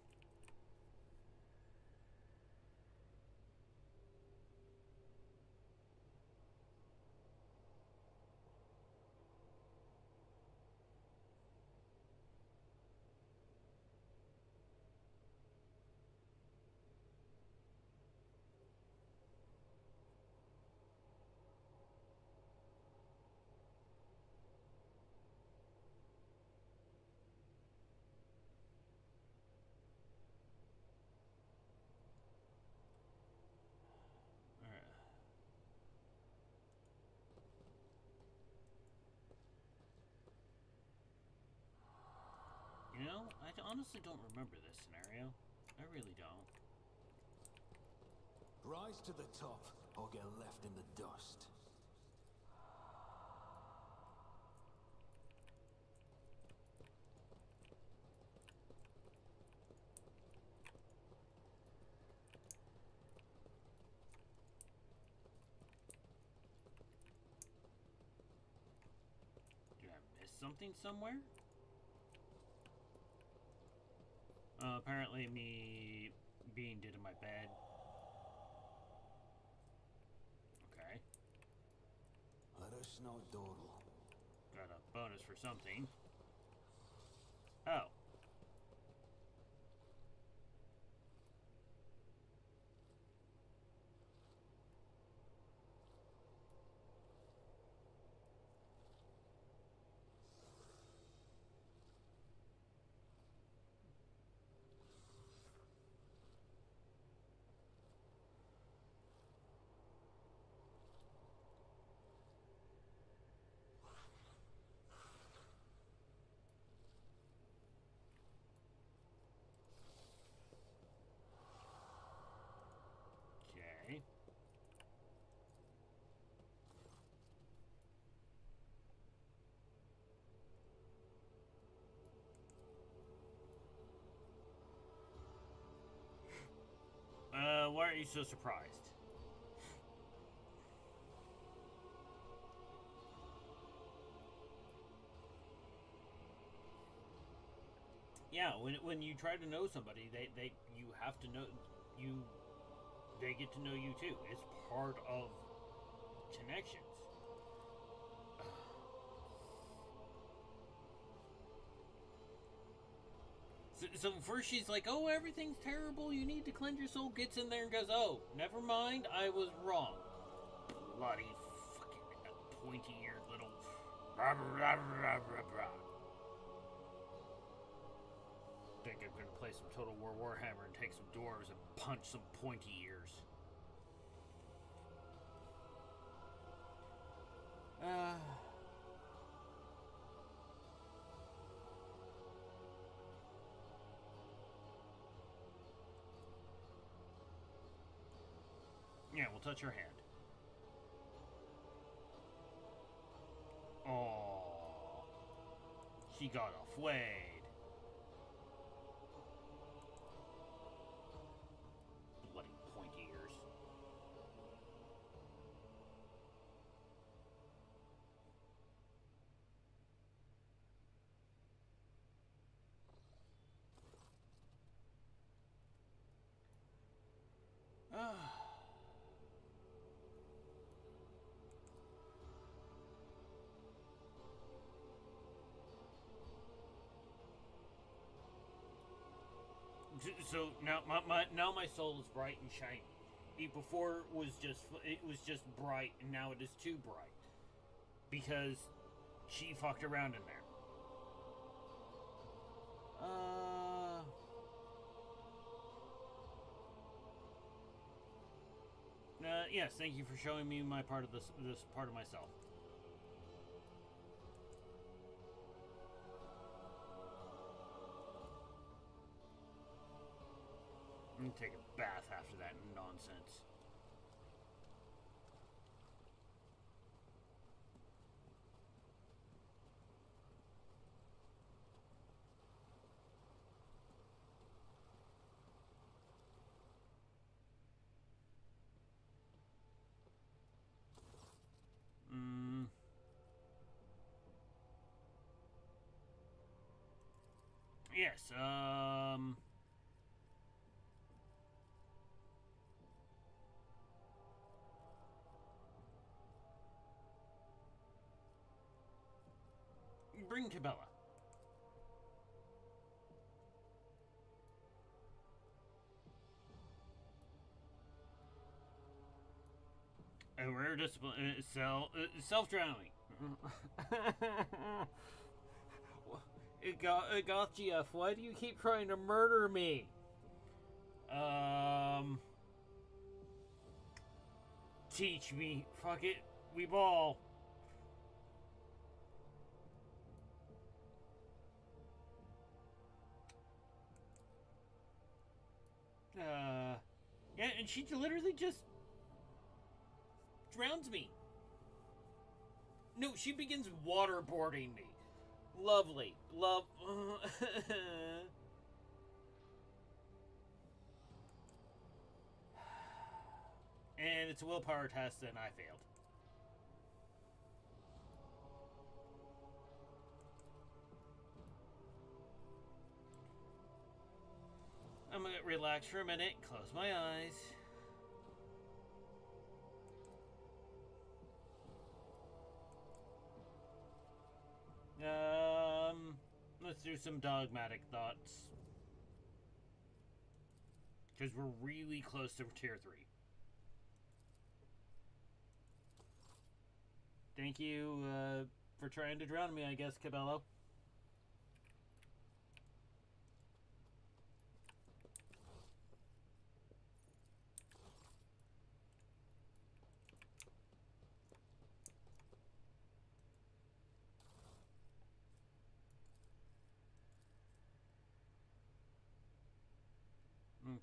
You know, I honestly don't remember this scenario. I really don't. Rise to the top or get left in the dust. something somewhere. Apparently me being did in my bed. Okay. Got a bonus for something. Oh. Okay. Why are you so surprised? Yeah, when you try to know somebody, you have to know they get to know you too. It's part of connections. So first she's like, "Oh, everything's terrible. You need to cleanse your soul." Gets in there and goes, "Oh, never mind. I was wrong." Bloody fucking pointy-eared little. Rah, rah, rah, rah, rah. Think I'm gonna play some Total War Warhammer and take some dwarves and punch some pointy ears. Yeah, we'll touch her hand. Oh, she got off Wade. Bloody pointy ears. So now my soul is bright and shiny. Before it was just bright, and now it is too bright because she fucked around in there. Yes, thank you for showing me my part of this part of myself. I'm gonna take a bath after that nonsense. Yes, bring Cabela. A rare discipline, self-drowning. Gotcha. Why do you keep trying to murder me? Teach me. Fuck it. We ball. Yeah, and she literally just drowns me. No, she begins waterboarding me. Lovely. Love. And it's a willpower test, and I failed. relax for a minute. Close my eyes. Let's do some dogmatic thoughts. Because we're really close to tier 3. Thank you for trying to drown me, I guess, Cabello.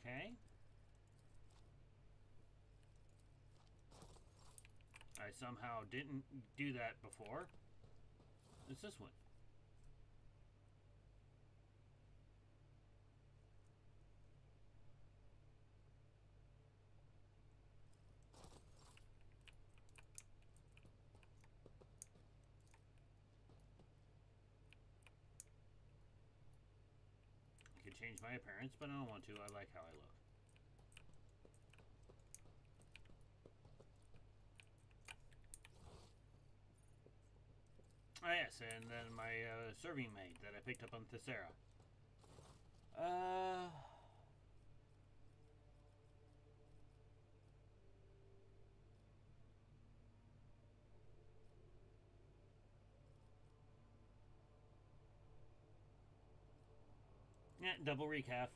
Okay. I somehow didn't do that before. It's this one. I could change my appearance, but I don't want to. I like how I look. Oh yes, and then my serving maid that I picked up on Thessera. Yeah, double recap.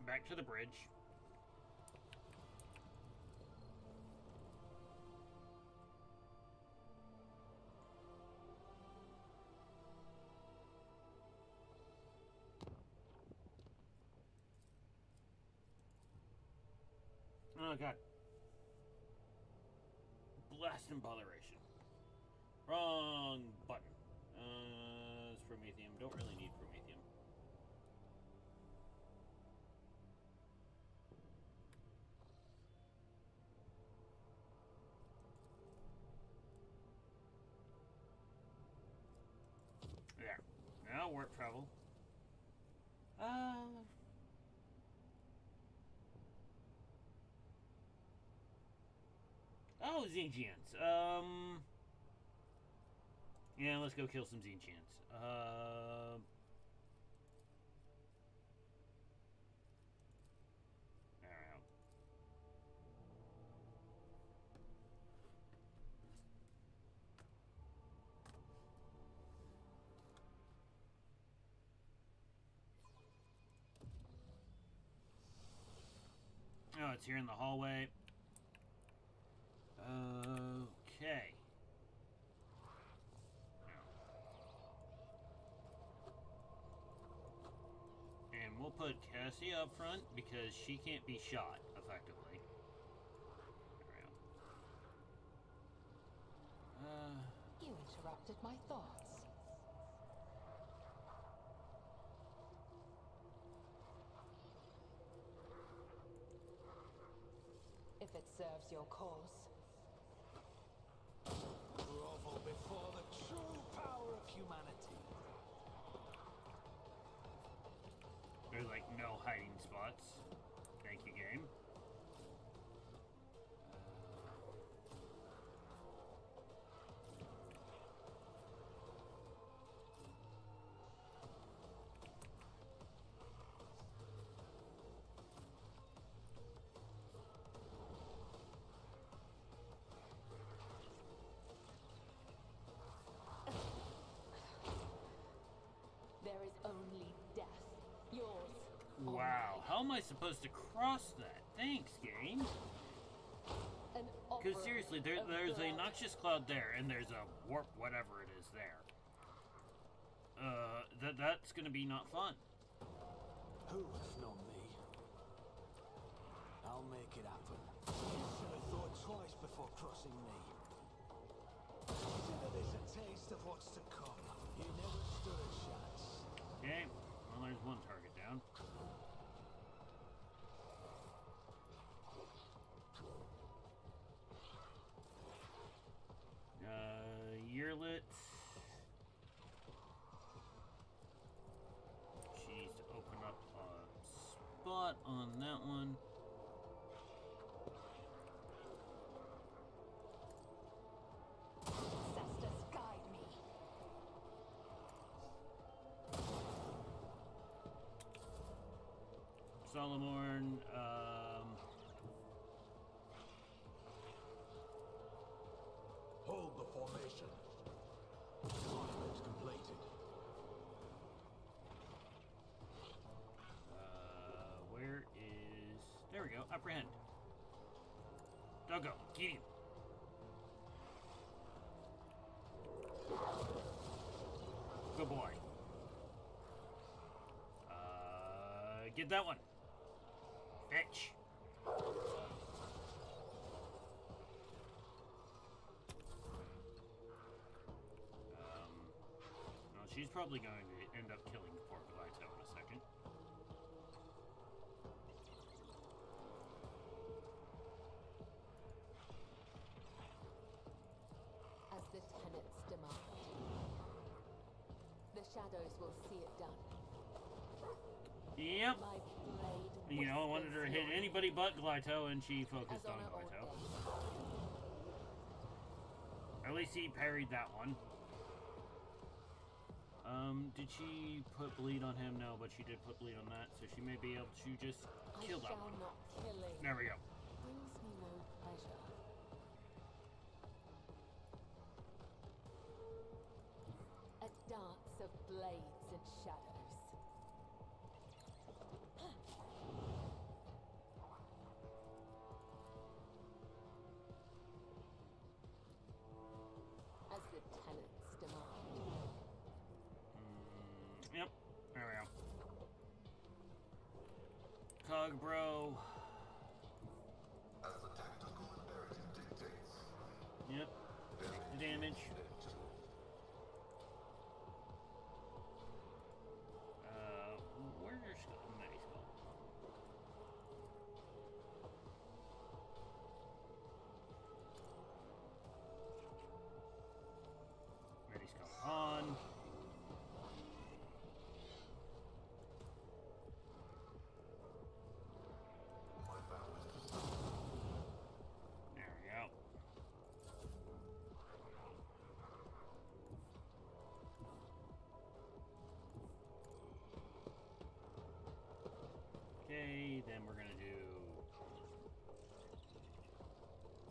Back to the bridge. Oh god. Blast and botheration. Wrong button. It's promethium. Don't really need promethium. There. Now warp travel. Oh, Zinchians. Yeah, let's go kill some Zinchians. Alright. Oh, it's here in the hallway. Okay. And we'll put Cassie up front because she can't be shot effectively. You interrupted my thoughts. If it serves your cause. Grovel before the true power of humanity. There's like no hiding spots. Thank you, game. There is only death. Yours. Wow, how am I supposed to cross that? Thanks, game. Because seriously, there's a noxious cloud there, and there's a warp whatever it is there. That's gonna be not fun. Who if not me? I'll make it happen. You should have thought what's to come. You never stood a chance. Okay, well, there's one target down. Yearlet. She needs to open up a spot on that one. Cestus, guide me. Solomorn, Hold the formation. Monument completed. where is... There we go, apprehend. Doggo, get him. Good boy. Get that one. Fetch. Well, she's probably going to end up killing poor Galito in a second. As the tenets demand. The shadows will see it done. Yep. My blade. You know, I wanted her to hit anybody but Glyto, and she focused on Glyto. At least he parried that one. Did she put bleed on him? No, but she did put bleed on that, so she may be able to just kill that one. Not killing There we go. brings me no pleasure. A dance of blades and shadows. As the tenets demand. Yep, there we go. Cog bro. As the tactical imperative dictates. Yep. The damage. Where's your skull? Mighty skull. Mighty skull on. My vow is to There we go. Okay, then we're gonna do.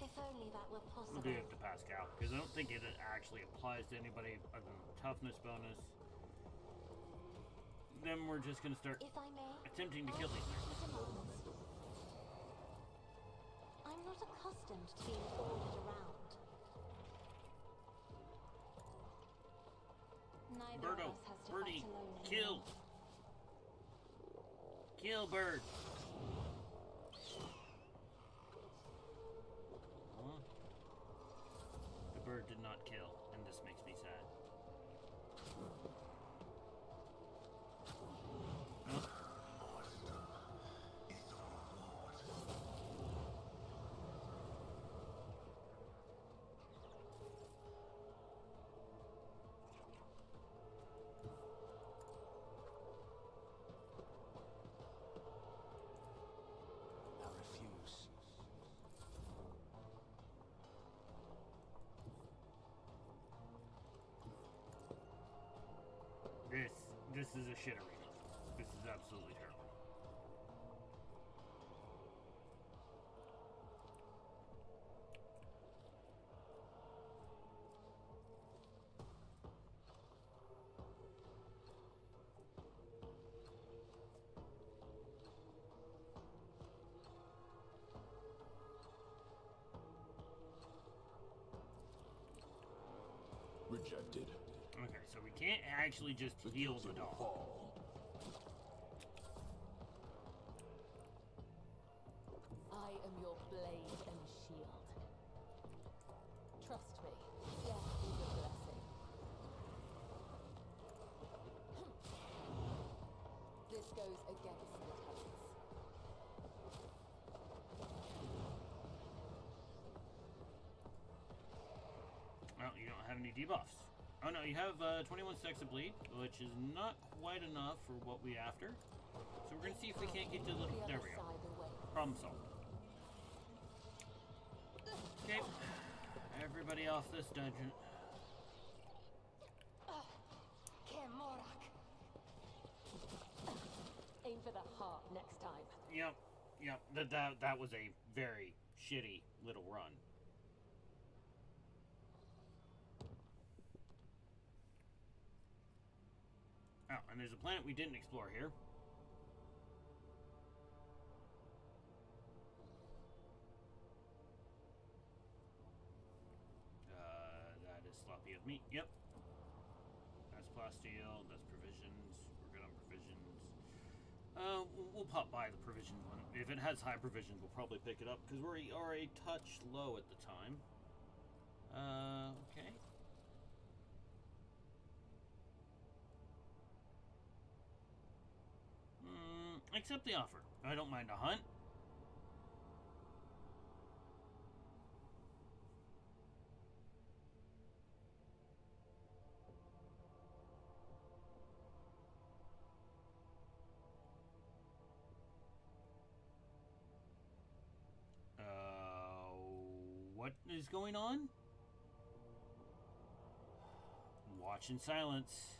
If only that were possible. We'll do it to Pascal because I don't think it actually applies to anybody other than the toughness bonus. Then we're just gonna start If I may, attempting to kill these things. I'm not accustomed to being ordered around. Neither Birdo, of us has to birdie, fight alone kill. anymore. Kill bird. Huh? The bird did not kill, and this makes me sad. Huh? I refuse. This is a shit arena. This is absolutely terrible. Rejected. Okay, so we can't actually just heal the guilty will dog. fall. I am your blade and shield. Trust me, death is a blessing. have any debuffs. Oh no, you have 21 stacks of bleed, which is not quite enough for what we after. So we're gonna see if we can't get to the... There we go. Problem solved. Okay. Everybody off this dungeon. Aim for the heart next time. Yep. That was a very shitty little run. Oh, and there's a planet we didn't explore here. That is sloppy of meat. Yep. That's plasteel. That's provisions. We're good on provisions. We'll pop by the provision one. If it has high provisions, we'll probably pick it up because we are a touch low at the time. Okay. Accept the offer. I don't mind a hunt. What is going on? Watch in silence.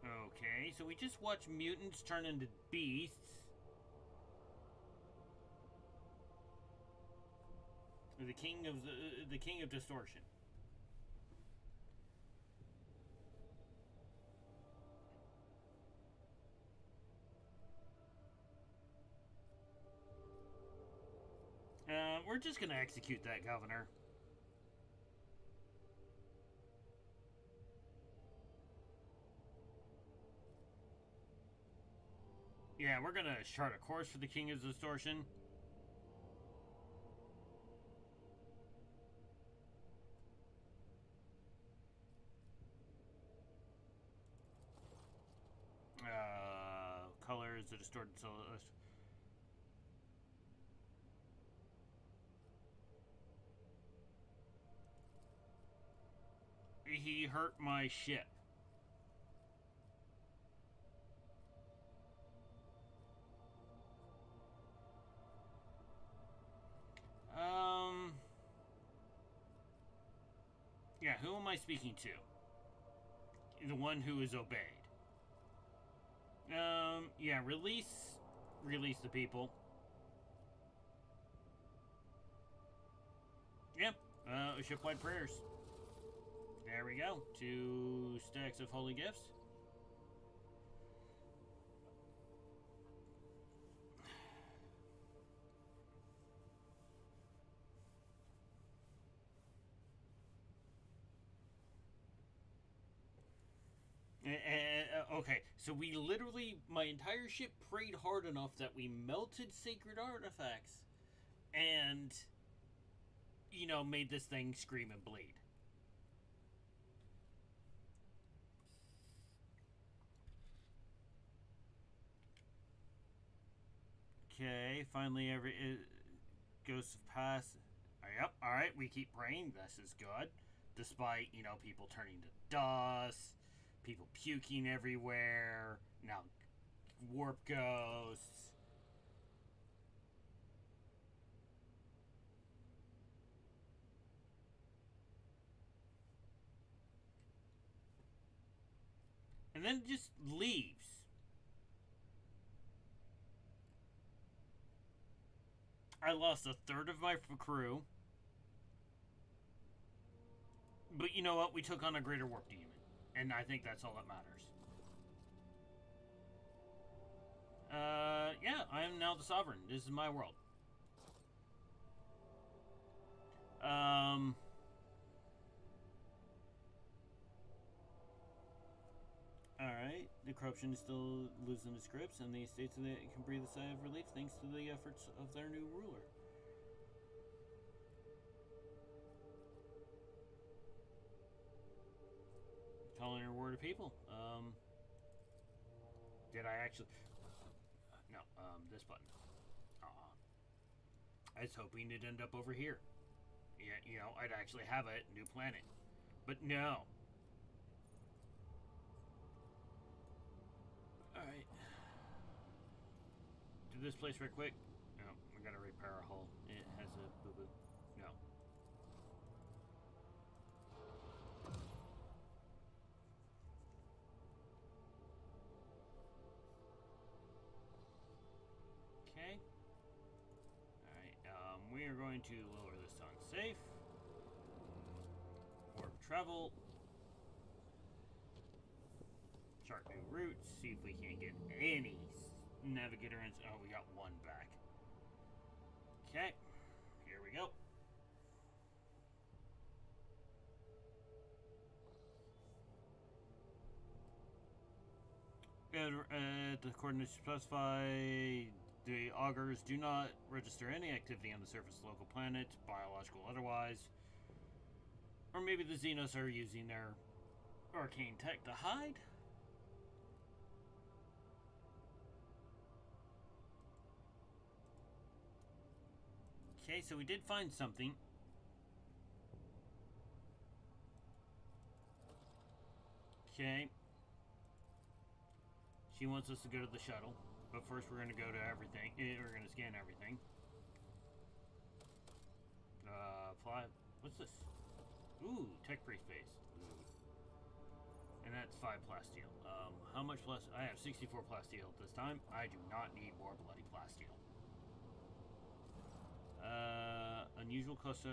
Okay, so we just watch mutants turn into beasts. The king of distortion. We're just gonna execute that governor. Yeah, we're gonna chart a course for the king of distortion. Colors, the distorted silhouette. He hurt my ship. Yeah, who am I speaking to? The one who is obeyed. Yeah, release the people. Yep, shipwide prayers. There we go. 2 stacks of holy gifts. Okay, so we literally, my entire ship prayed hard enough that we melted sacred artifacts and, you know, made this thing scream and bleed. Okay, finally Ghosts of Past. Yep, alright, we keep praying. This is good. Despite, you know, people turning to dust, people puking everywhere, now warp ghosts. And then just leaves. I lost 1/3 of my crew. But you know what? We took on a greater warp demon. And I think that's all that matters. Yeah, I am now the sovereign. This is my world. Alright, the corruption is still losing its grips, and the estates can breathe a sigh of relief thanks to the efforts of their new ruler. calling a reward of people. Did I actually? No. This button. I was hoping it'd end up over here. Yeah, you know, I'd actually have a new planet, but no. All right. Do this place right quick. No, we gotta repair a hull. It has a boo-boo. No. Okay. Alright, we are going to lower this on safe. Warp travel. Chart new routes. See if we can't get any navigator ins. Oh, we got one back. Okay. Here we go. At the coordinates specify, the augurs do not register any activity on the surface of the local planet, biological or otherwise. Or maybe the Xenos are using their arcane tech to hide? Okay, so we did find something. Okay. She wants us to go to the shuttle, but first we're going to go to everything. We're going to scan everything. Fly. What's this? Ooh, tech pre-space. And that's 5 plasteel. How much plus? I have 64 plasteel this time. I do not need more bloody plasteel. Unusual cluster.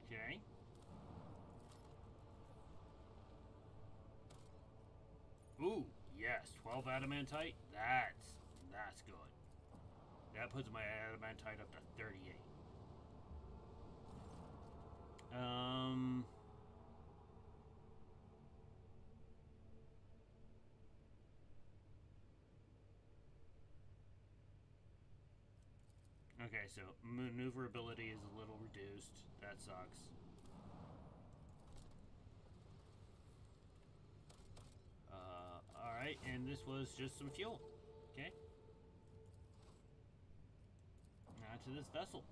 Okay. Ooh, yes, 12 adamantite. That's good. That puts my adamantite up to 38. Okay, so maneuverability is a little reduced. That sucks. Alright, and this was just some fuel. Okay. Now to this vessel.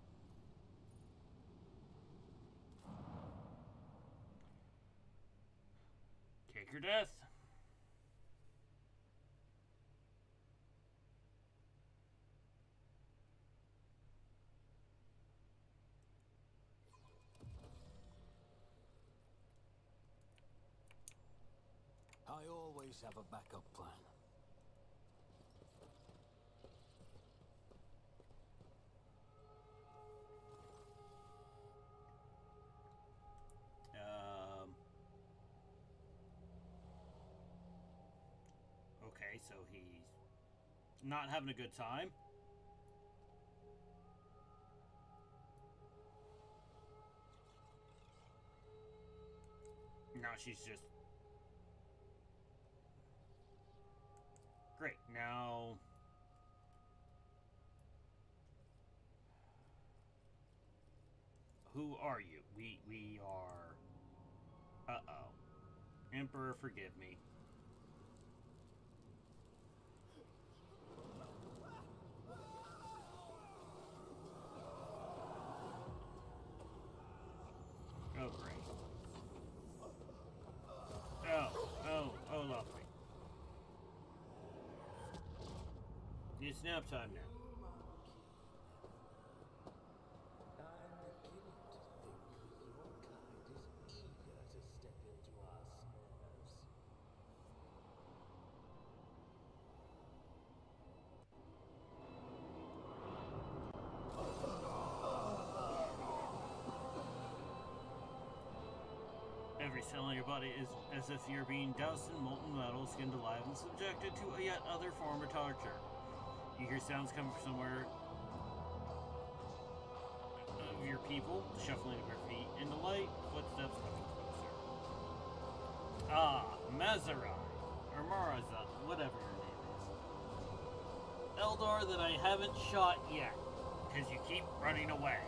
Cake or death. I always have a backup plan. Okay, so he's not having a good time. Now she's just... Great, now... Who are you? We are... Uh-oh. Emperor, forgive me. Oh, great. Oh, lovely. It's nap time now. Every cell in your body is as if you're being doused in molten metal, skinned alive, and subjected to a yet other form of torture. You hear sounds coming from somewhere of your people, the shuffling of your feet, and the light footsteps coming closer. Ah, Mazarai, or Maraza, whatever your name is. Eldar that I haven't shot yet, because you keep running away.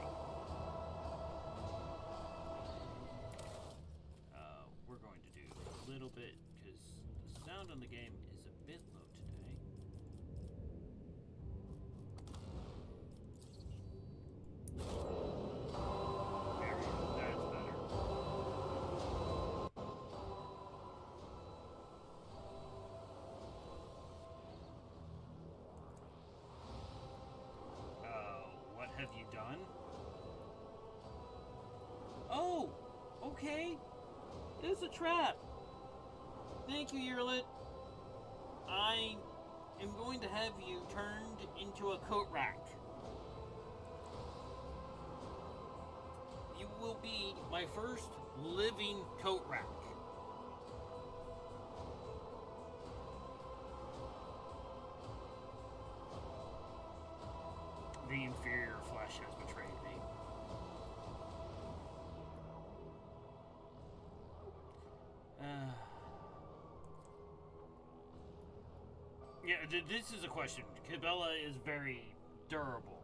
little bit, because the sound on the game is a bit low today. There we go, that's better. What have you done? Oh, okay. It's a trap. Thank you, Yerlet. I am going to have you turned into a coat rack. You will be my first living coat rack. The inferior flesh has betrayed me. Yeah, this is a question. Cabela is very durable.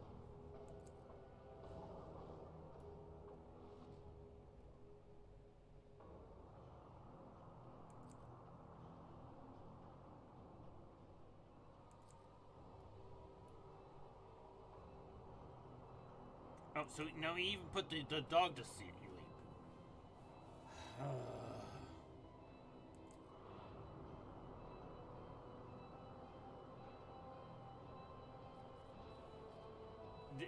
Oh, so now he even put the dog to sleep.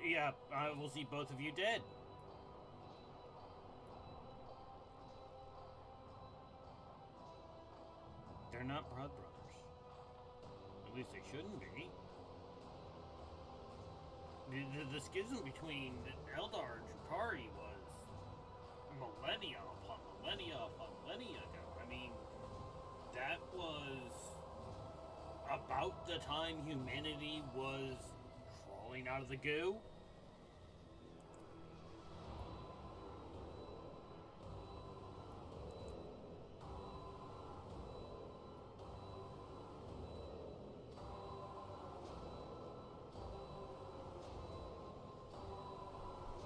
Yeah, I will see both of you dead. They're not blood brothers. At least they shouldn't be. The schism between Eldar and Drukhari was millennia upon millennia upon millennia ago. I mean, that was about the time humanity was crawling out of the goo.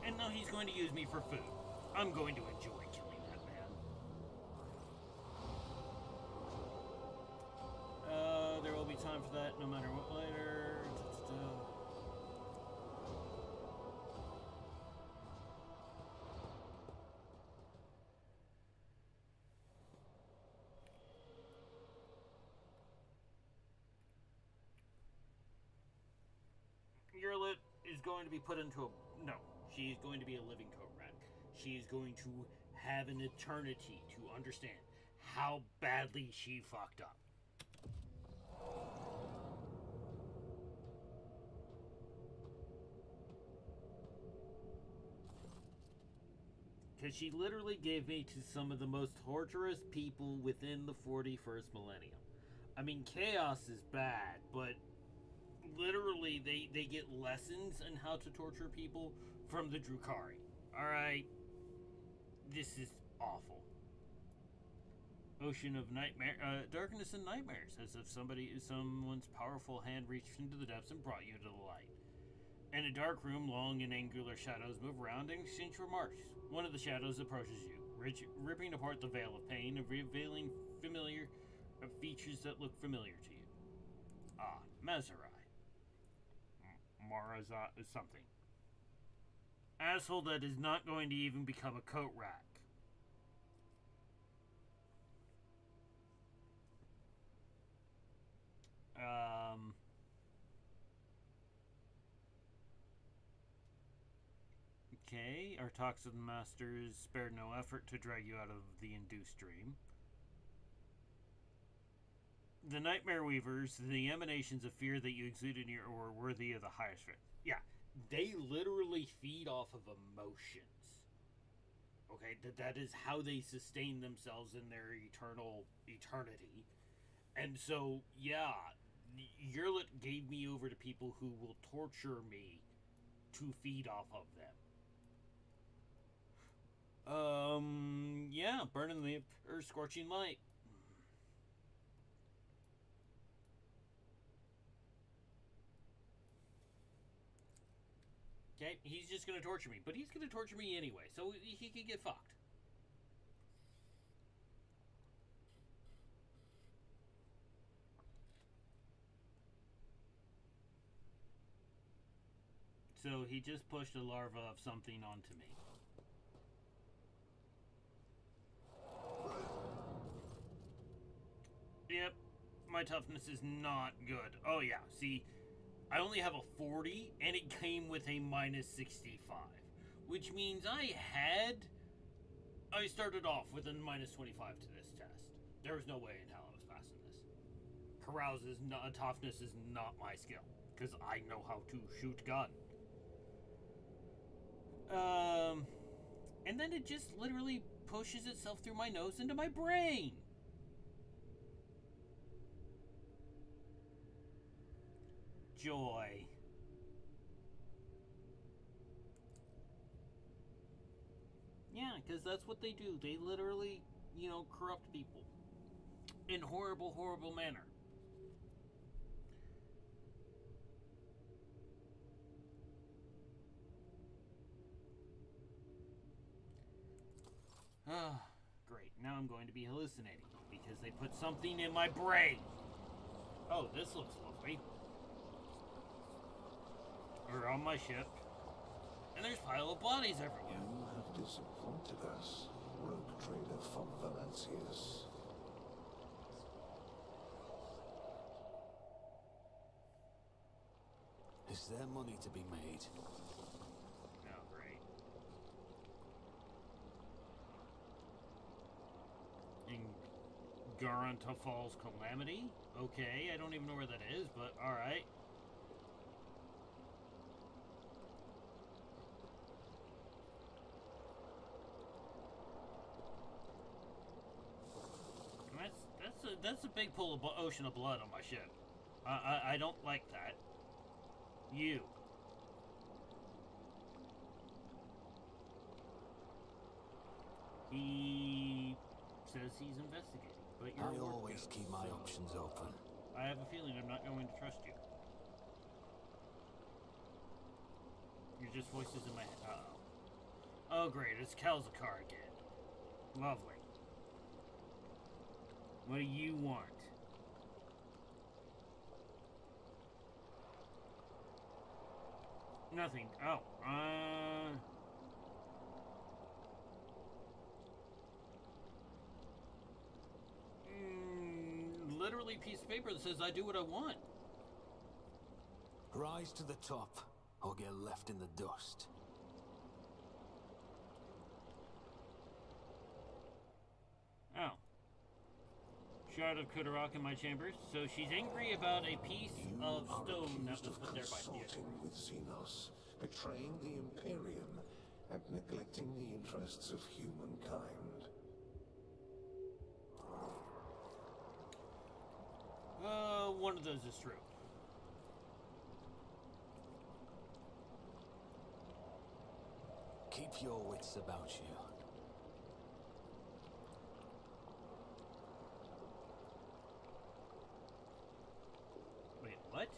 And now he's going to use me for food. I'm going to enjoy killing that man. There will be time for that no matter what later. Yerlet is going to be put into a... No. She is going to be a living coat rack. She is going to have an eternity to understand how badly she fucked up. Because she literally gave me to some of the most torturous people within the 41st millennium. I mean, chaos is bad, but literally they get lessons on how to torture people from the Drukhari. Alright? This is awful. Ocean of nightmare, darkness and nightmares, as if someone's powerful hand reached into the depths and brought you to the light. In a dark room, long and angular shadows move around and exchange remarks. One of the shadows approaches you, ripping apart the veil of pain and revealing familiar features that look familiar to you. Ah, Mazerai. Maraza is something. Asshole that is not going to even become a coat rack. Okay, our toxin masters spared no effort to drag you out of the induced dream. The Nightmare Weavers, the emanations of fear that you exude in your were worthy of the highest faith. Yeah, they literally feed off of emotions. Okay, that is how they sustain themselves in their eternity. And so, yeah, Yerlet gave me over to people who will torture me to feed off of them. Yeah, burning the or scorching light. Okay, he's just gonna torture me, but he's gonna torture me anyway, so he can get fucked. So he just pushed a larva of something onto me. Yep, my toughness is not good. Oh yeah, see, I only have a 40, and it came with a minus 65. Which means I started off with a minus 25 to this test. There was no way in hell I was passing this. Toughness is not my skill, because I know how to shoot gun. And then it just literally pushes itself through my nose into my brain. Joy. Yeah, because that's what they do. They literally, corrupt people in horrible, horrible manner. Ah, great. Now I'm going to be hallucinating because they put something in my brain. Oh, this looks lovely. We're on my ship, and there's a pile of bodies everywhere. You have disappointed us, rogue trader von Valancius. Is there money to be made? Oh, great. In Garanta Falls Calamity? Okay, I don't even know where that is, but alright. That's a big pool of ocean of blood on my ship. I don't like that. You. He says he's investigating, but you're. I always keep my options open. I have a feeling I'm not going to trust you. You're just voices in my head. Uh-oh. Oh, great. It's Kalzakar again. Lovely. What do you want? Nothing. Oh, literally a piece of paper that says I do what I want. Rise to the top, or get left in the dust. Oh. Shard of Kudarok in my chambers. So she's angry about a piece of stone that was put there by Theer. Consorting with Xenos, betraying the Imperium, and neglecting the interests of humankind. One of those is true. Keep your wits about you. Wait, what?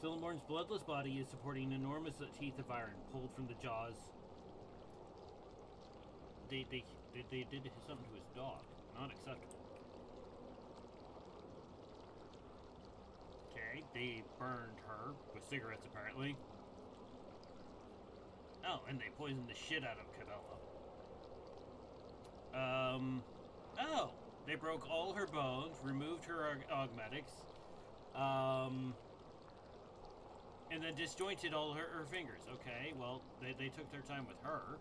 Silumorn's bloodless body is supporting enormous teeth of iron pulled from the jaws. They did something to his dog. Not acceptable. Okay, they burned her with cigarettes apparently. Oh, and they poisoned the shit out of Cabela. Oh, they broke all her bones, removed her augmetics, and then disjointed all her fingers. Okay, well, they took their time with her.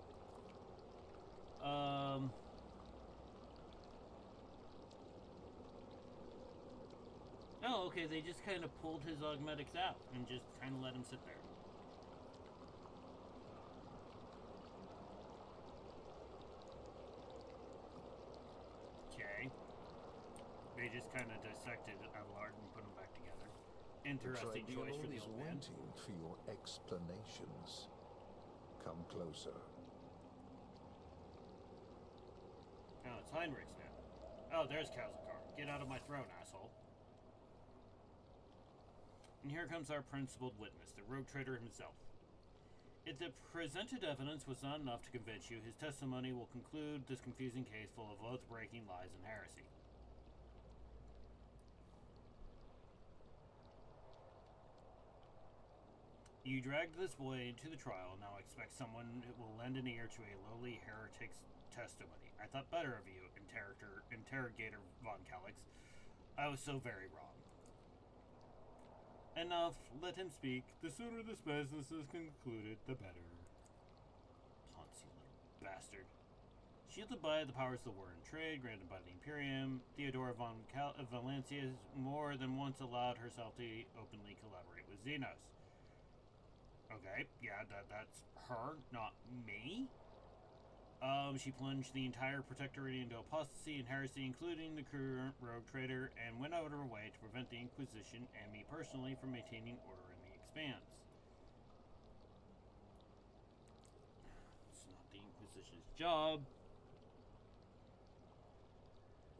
Oh, okay, they just kind of pulled his augmetics out and just kind of let him sit there. Okay. They just kind of dissected Abelard and put them back together. Interesting choice for the old man. Waiting for your explanations. Come closer. Oh, it's Heinrich's now. Oh, there's Kalzakar. Get out of my throne, asshole. And here comes our principal witness, the rogue trader himself. If the presented evidence was not enough to convince you, his testimony will conclude this confusing case full of oath-breaking lies and heresy. You dragged this boy into the trial, now expect someone who will lend an ear to a lowly heretic's testimony. I thought better of you, Interrogator Von Calix. I was so very wrong. Enough, let him speak. The sooner this business is concluded, the better. Poncy little bastard. Shielded by the powers of the war and trade granted by the Imperium, Theodora von Valencia has more than once allowed herself to openly collaborate with Xenos. Okay, yeah, that's her, not me. She plunged the entire Protectorate into apostasy and heresy, including the current rogue trader, and went out of her way to prevent the Inquisition and me personally from maintaining order in the Expanse. It's not the Inquisition's job.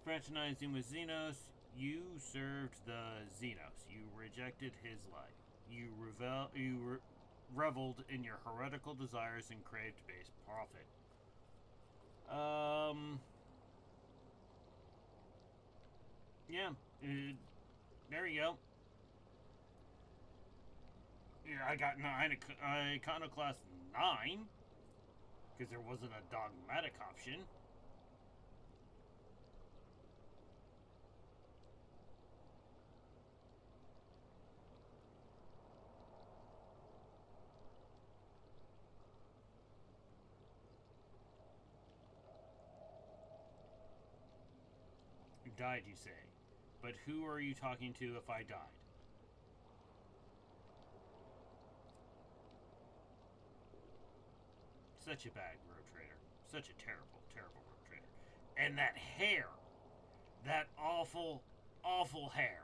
Fraternizing with Xenos, you served the Xenos. You rejected his life. You reveled in your heretical desires and craved base profit. Yeah, there you go. Yeah, I got Iconoclast 9, because there wasn't a dogmatic option. Died, you say? But who are you talking to if I died? Such a bad road trader. Such a terrible, terrible road trader. And that hair! That awful, awful hair.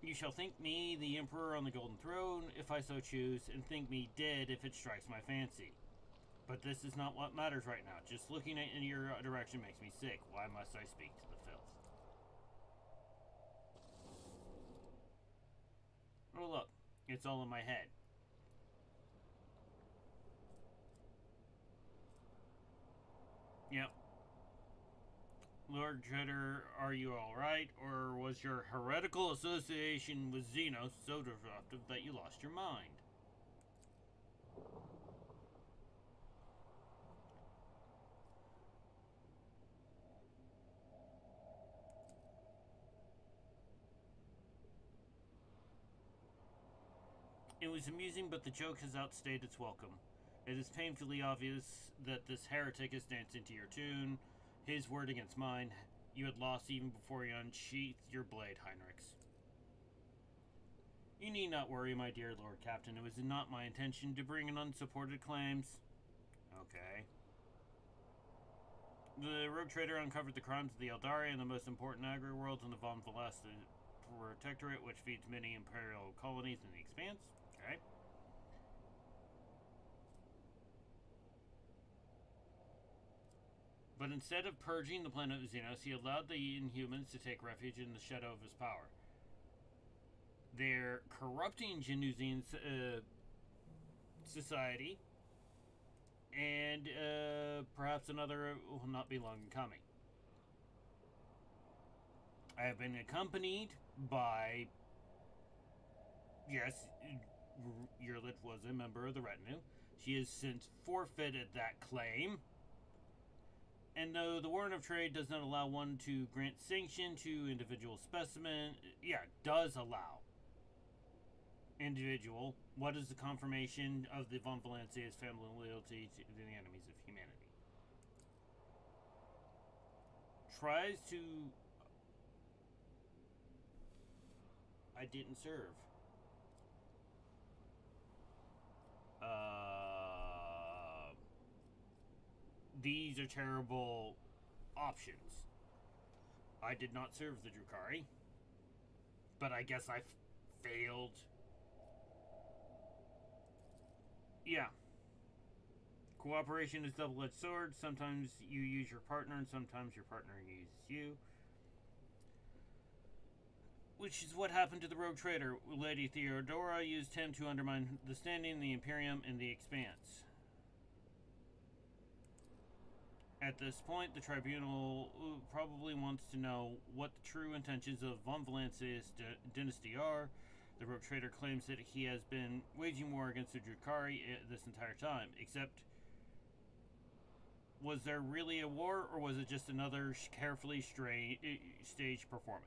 You shall think me the Emperor on the Golden Throne, if I so choose, and think me dead if it strikes my fancy. But this is not what matters right now. Just looking in your direction makes me sick. Why must I speak to the filth? Oh, look. It's all in my head. Yep. Lord Trader, are you alright? Or was your heretical association with Xenos so disruptive that you lost your mind? It was amusing, but the joke has outstayed its welcome. It is painfully obvious that this heretic has danced into your tune. His word against mine. You had lost even before you unsheathed your blade, Heinrichs. You need not worry, my dear Lord Captain. It was not my intention to bring in unsupported claims. Okay. The rogue trader uncovered the crimes of the Eldari and the most important agri-worlds in the Von Velasta Protectorate, which feeds many imperial colonies in the Expanse. Okay. But instead of purging the planet of Xenos, he allowed the Inhumans to take refuge in the shadow of his power. They're corrupting Genusian society, and perhaps another will not be long in coming. I have been accompanied by... Yes, Yurlit was a member of the retinue. She has since forfeited that claim. And though the Warrant of Trade does not allow one to grant sanction to individual specimen, does allow individual. What is the confirmation of the Von Valencia's family loyalty to the enemies of humanity? Tries to... I didn't serve. These are terrible options. I did not serve the Drukhari, but I guess I failed. Yeah. Cooperation is a double-edged sword. Sometimes you use your partner, and sometimes your partner uses you. Which is what happened to the rogue trader. Lady Theodora used him to undermine the standing of the Imperium in the Expanse. At this point, the tribunal probably wants to know what the true intentions of Von Valancius' dynasty are. The rogue trader claims that he has been waging war against the Drukhari this entire time, except, was there really a war, or was it just another carefully staged performance?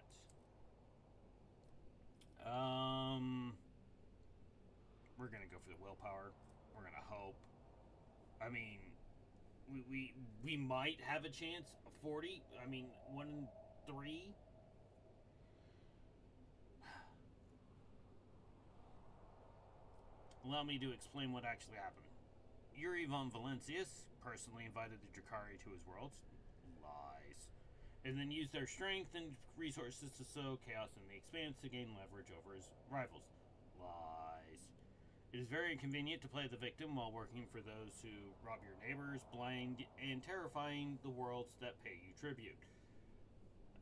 We're gonna go for the willpower. We're gonna hope. I mean, we might have a chance. 40. I mean, 1 in 3. Allow me to explain what actually happened. Yuri von Valancius personally invited the Drukhari to his world. Lies. And then used their strength and resources to sow chaos in the expanse to gain leverage over his rivals. Lies. It is very inconvenient to play the victim while working for those who rob your neighbors, blind, and terrifying the worlds that pay you tribute.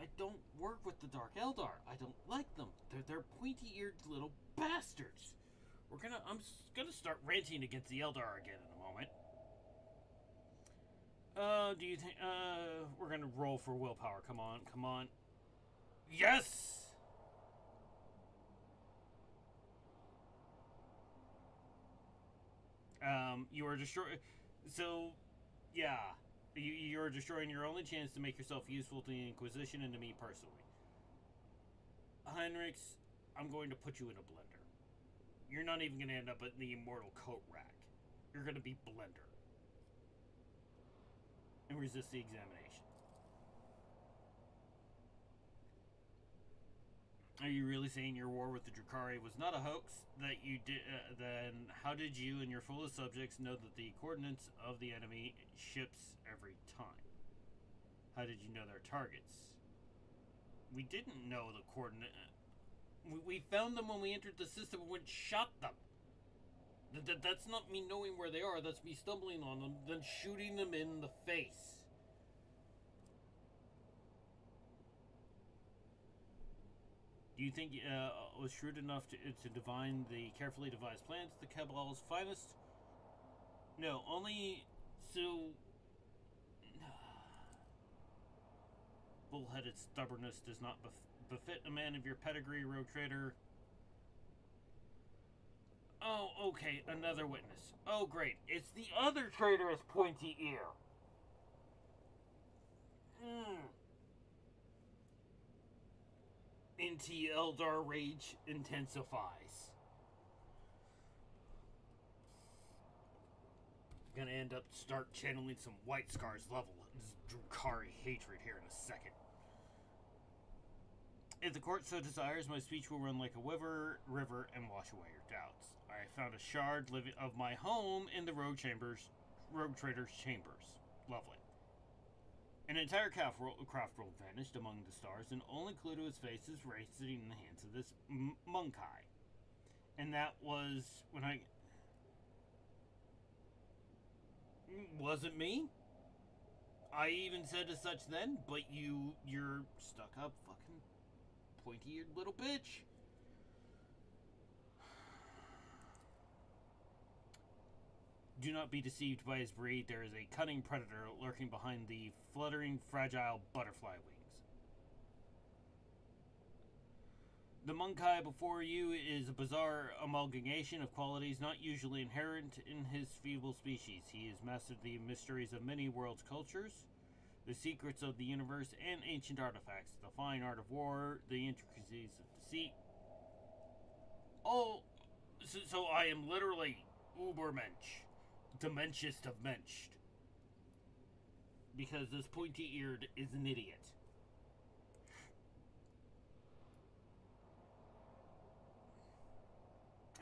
I don't work with the Dark Eldar. I don't like them. They're pointy-eared little bastards. I'm gonna start ranting against the Eldar again in a moment. Do you think, we're gonna roll for willpower. Come on. Yes! You are destroying. So, yeah. You're destroying your only chance to make yourself useful to the Inquisition and to me personally. Heinrichs, I'm going to put you in a blender. You're not even going to end up in the immortal coat rack. You're going to be blender. And resist the examination. Are you really saying your war with the Drukhari was not a hoax? That you did? Then how did you and your full subjects know that the coordinates of the enemy ships every time? How did you know their targets? We didn't know the coordinate. We found them when we entered the system and went and shot them. That's not me knowing where they are. That's me stumbling on them, then shooting them in the face. Do you think was shrewd enough to divine the carefully devised plans of the Cabal's finest? No, only so. Bullheaded stubbornness does not befit a man of your pedigree, rogue trader. Oh, okay, another witness. Oh, great. It's the other traitorous pointy ear. Anti-Eldar rage intensifies. Gonna start channeling some White Scars level Drukhari hatred here in a second. If the court so desires, my speech will run like a river and wash away your doubts. I found a shard of my home in the rogue trader's chambers. Lovely. An entire craft roll vanished among the stars, and only clue to his face is resting in the hands of this monkai. And that was when I... Wasn't me? I even said as such then, but you're stuck up fucking pointy-eared little bitch. Do not be deceived by his breed. There is a cunning predator lurking behind the fluttering, fragile butterfly wings. The monkai before you is a bizarre amalgamation of qualities not usually inherent in his feeble species. He has mastered the mysteries of many worlds' cultures, the secrets of the universe, and ancient artifacts, the fine art of war, the intricacies of deceit. Oh, so I am literally Ubermensch. The menschest of mensched. Because this pointy-eared is an idiot.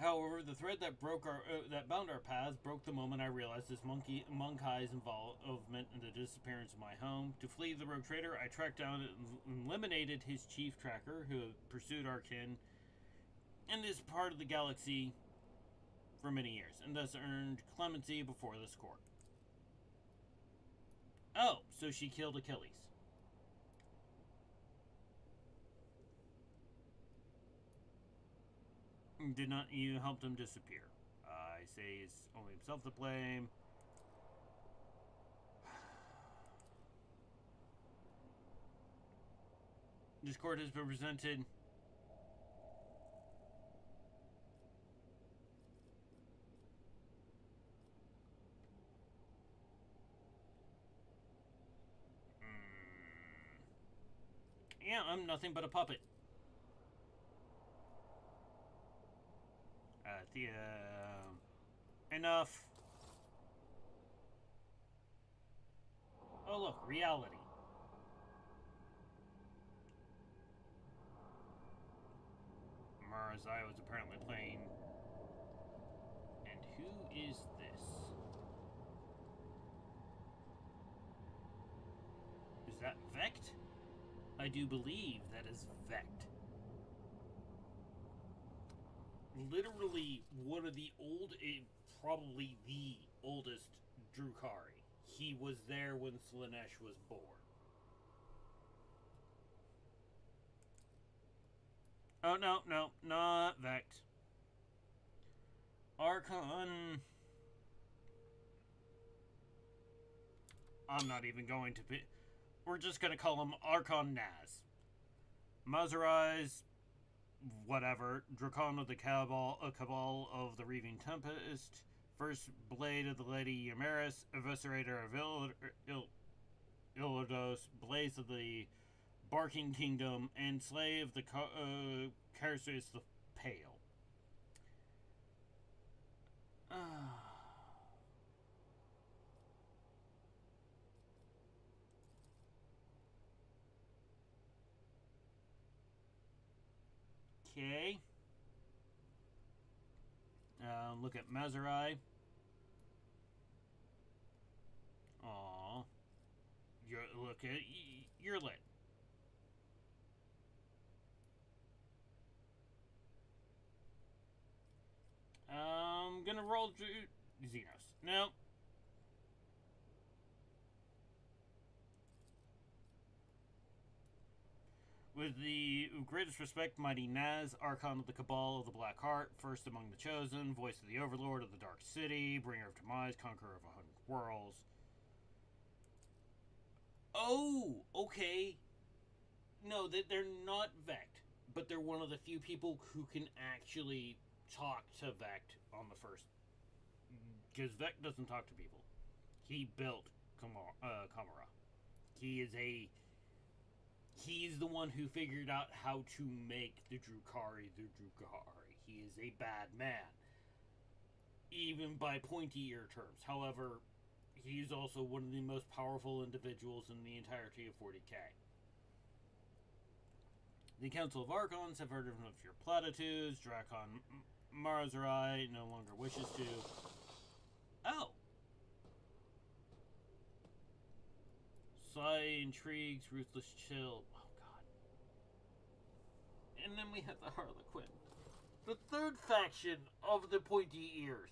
However, the thread that bound our paths broke the moment I realized this monkai's involvement in the disappearance of my home. To flee the rogue trader, I tracked down and eliminated his chief tracker, who pursued our kin in this part of the galaxy for many years, and thus earned clemency before this court. Oh, so she killed Achilles. Did not you help him disappear? I say it's only himself to blame. This court has been presented. Yeah, I'm nothing but a puppet. Enough. Oh look, reality. Marazai was apparently playing. And who is this? Is that Vect? I do believe that is Vect. Literally one of the probably the oldest Drukari. He was there when Slaanesh was born. Oh, no, not Vect. Archon. I'm not even going to be... We're just going to call him Archon Naz. Mazarais, whatever. Dracon of the Cabal of the Reaving Tempest. First Blade of the Lady Yamaris. Eviscerator of Ilodos. Blaze of the Barking Kingdom. And Slay of the Carceres the Pale. Okay. Look at Mazarai. Aw. Look at... You're lit. I'm gonna roll Xenos. No. With the greatest respect, mighty Naz, Archon of the Cabal of the Black Heart, first among the chosen, voice of the Overlord of the Dark City, bringer of demise, conqueror of 100 worlds. Oh, okay. No, they're not Vect, but they're one of the few people who can actually talk to Vect on the first. Because Vect doesn't talk to people. He built Kamara. He's the one who figured out how to make the Drukari the Drukari. He is a bad man. Even by pointy ear terms. However, he's also one of the most powerful individuals in the entirety of 40k. The Council of Archons have heard enough of your platitudes. Drakon Marzarai no longer wishes to. Oh! Sly intrigues, ruthless chill. Oh god. And then we have the Harlequin. The third faction of the pointy ears.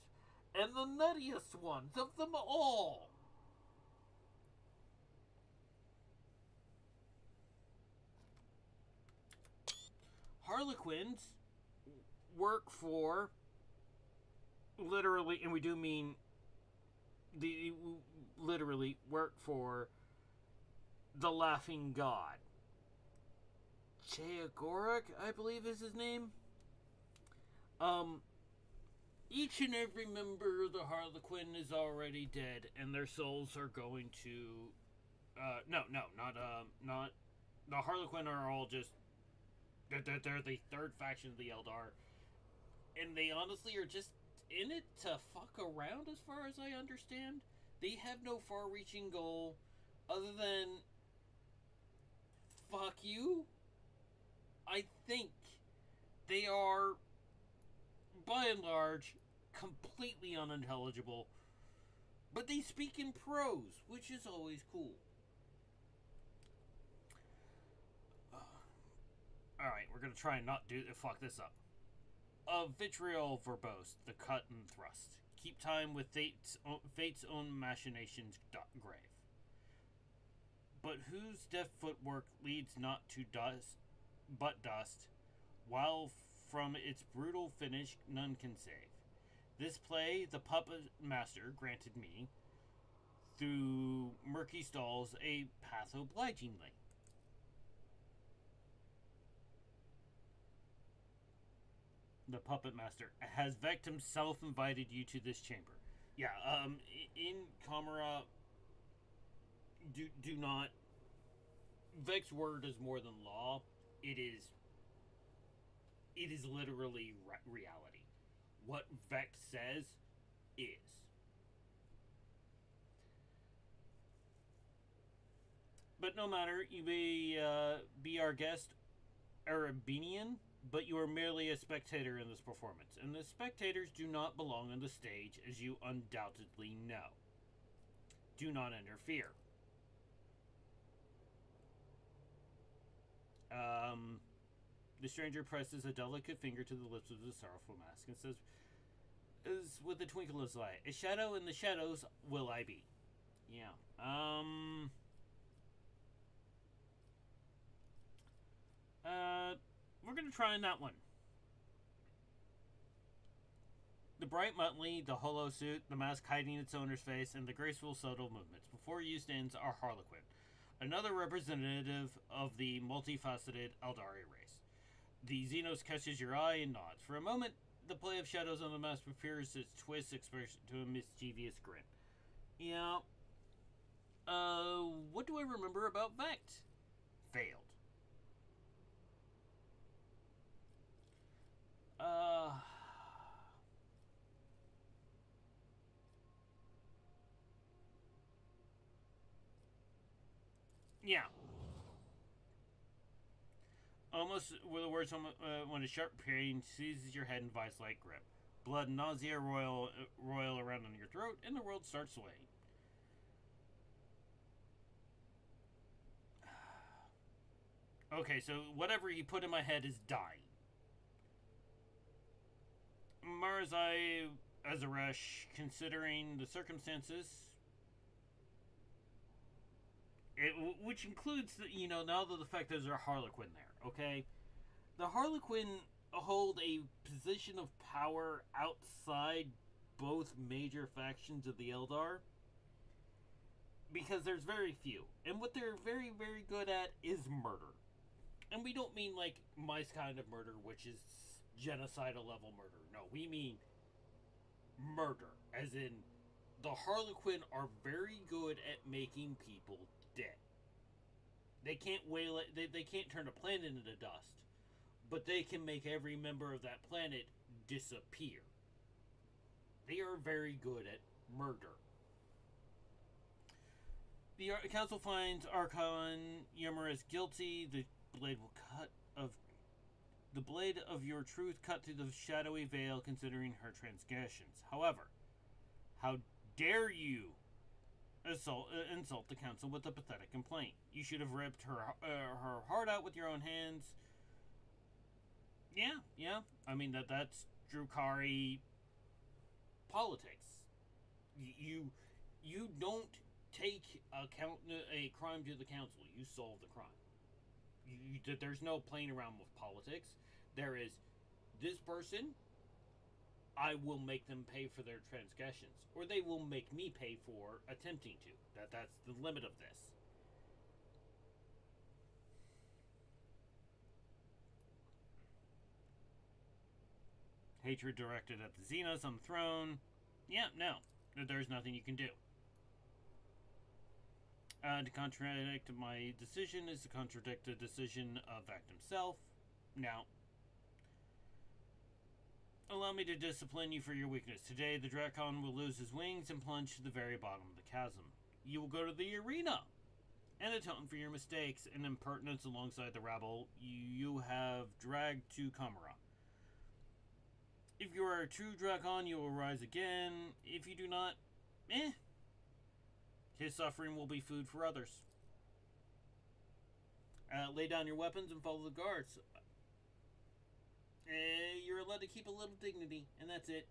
And the nuttiest ones of them all. Harlequins work for, literally, and we do mean literally work for the Laughing God. Cheagoric, I believe is his name. Each and every member of the Harlequin is already dead, and their souls are going to, not the Harlequin are all just, they're the third faction of the Eldar, and they honestly are just in it to fuck around as far as I understand. They have no far-reaching goal other than fuck you. I think they are, by and large, completely unintelligible, but they speak in prose, which is always cool. Alright, we're gonna try and not fuck this up. Vitriol verbose, the cut and thrust. Keep time with fate's own machinations grave. But whose deft footwork leads not to dust, but dust, while from its brutal finish none can save. This play, the puppet master granted me, through murky stalls, a path obligingly. the puppet master, has Vex himself invited you to this chamber. Yeah, in Camera, do not. Vex's word is more than law. It is literally reality. What Vex says is. But no matter, you may be our guest, Arabinian, but you are merely a spectator in this performance, and the spectators do not belong on the stage, as you undoubtedly know. Do not interfere. The stranger presses a delicate finger to the lips of the sorrowful mask and says, "As with a twinkle in his eye, a shadow in the shadows will I be." Yeah. We're gonna try on that one. The bright Muttley, the hollow suit, the mask hiding its owner's face, and the graceful, subtle movements. Before you stands our Harlequin, another representative of the multifaceted Eldari race. The Xenos catches your eye and nods. For a moment, the play of shadows on the mask prepares its twist expression to a mischievous grin. Yeah. What do I remember about Vex? Failed. Yeah. Almost with the words when a sharp pain seizes your head in vice-like grip. Blood and nausea roil around on your throat, and the world starts swaying. Okay, so whatever he put in my head is dying. Marzai Azaresh, considering the circumstances, which includes, now the fact that there's a Harlequin there, okay? The Harlequin hold a position of power outside both major factions of the Eldar, because there's very few. And what they're very, very good at is murder. And we don't mean like my kind of murder, which is genocidal level murder. No, we mean murder. As in, the Harlequin are very good at making people dead. They can't wail it. They can't turn a planet into dust, but they can make every member of that planet disappear. They are very good at murder. The council finds Archon Yamaris guilty. The blade of your truth cut through the shadowy veil, considering her transgressions. However, how dare you insult the council with a pathetic complaint? You should have ripped her heart out with your own hands. Yeah. I mean that's Drukari politics. You don't take a crime to the council. You solve the crime. There's no playing around with politics. There is this person. I will make them pay for their transgressions, or they will make me pay for attempting to. That's the limit of this. Hatred directed at the Xenos on the throne. Yeah, no. There's nothing you can do. To contradict my decision is to contradict the decision of Vex himself. Now, allow me to discipline you for your weakness. Today, the Drakon will lose his wings and plunge to the very bottom of the chasm. You will go to the arena and atone for your mistakes and impertinence alongside the rabble you have dragged to Kamara. If you are a true Drakon, you will rise again. If you do not, his suffering will be food for others. Lay down your weapons and follow the guards. You're allowed to keep a little dignity, and that's it.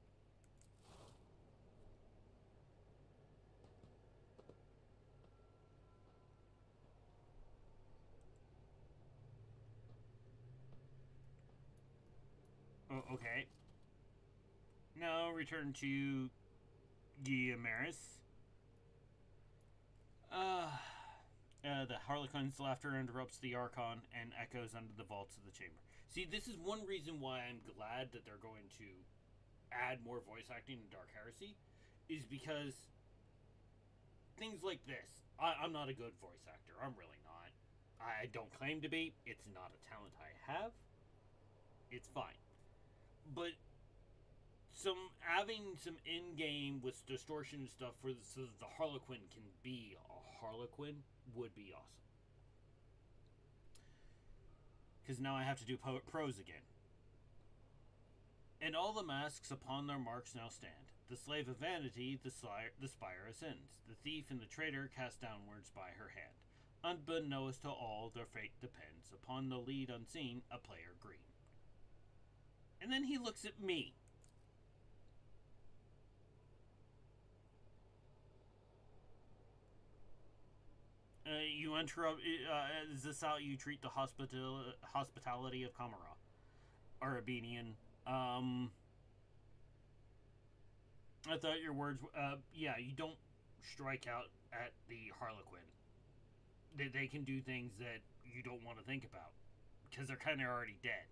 Oh, okay. Now return to Guillaumeris. The Harlequin's laughter interrupts the Archon and echoes under the vaults of the chamber. See, this is one reason why I'm glad that they're going to add more voice acting in Dark Heresy, is because things like this. I'm not a good voice actor. I'm really not. I don't claim to be. It's not a talent I have. It's fine. But having some in-game with distortion and stuff so that the Harlequin can be a Harlequin would be awesome. Because now I have to do prose again. And all the masks upon their marks now stand. The slave of vanity, the spire ascends. The thief and the traitor cast downwards by her hand. Unbeknownst to all, their fate depends upon the lead unseen, a player green. And then he looks at me. You interrupt. Is this how you treat the hospitality of Kamara? Arabinian. I thought your words. Yeah, you don't strike out at the Harlequin. They can do things that you don't want to think about because they're kind of already dead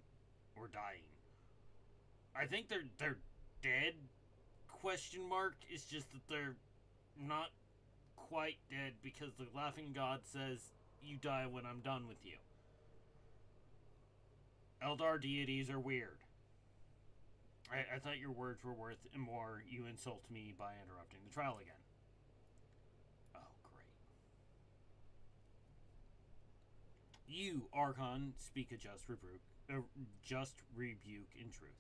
or dying. I think they're dead. Question mark. It's just that they're not quite dead because the laughing god says you die when I'm done with you. Eldar deities are weird. I thought your words were worth more. You insult me by interrupting the trial again. Oh, great. You, Archon, speak a just rebuke in truth.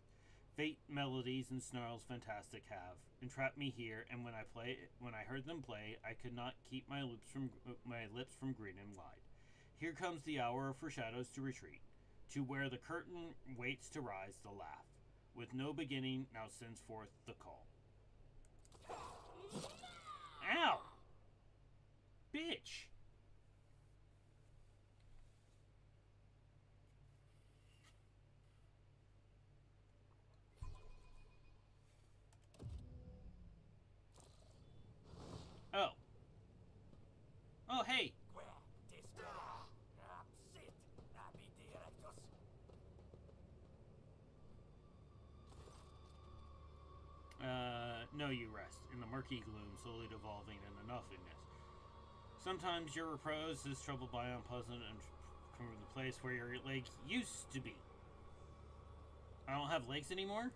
Fate, melodies, and snarls fantastic have entrapped me here, and when I heard them play, I could not keep my lips from grinning wide. Here comes the hour for shadows to retreat, to where the curtain waits to rise the laugh. With no beginning, now sends forth the call. Ow! Bitch! Oh. Oh, hey! No, you rest, in the murky gloom, slowly devolving into nothingness. Sometimes your repose is troubled by unpleasant and from the place where your leg used to be. I don't have legs anymore?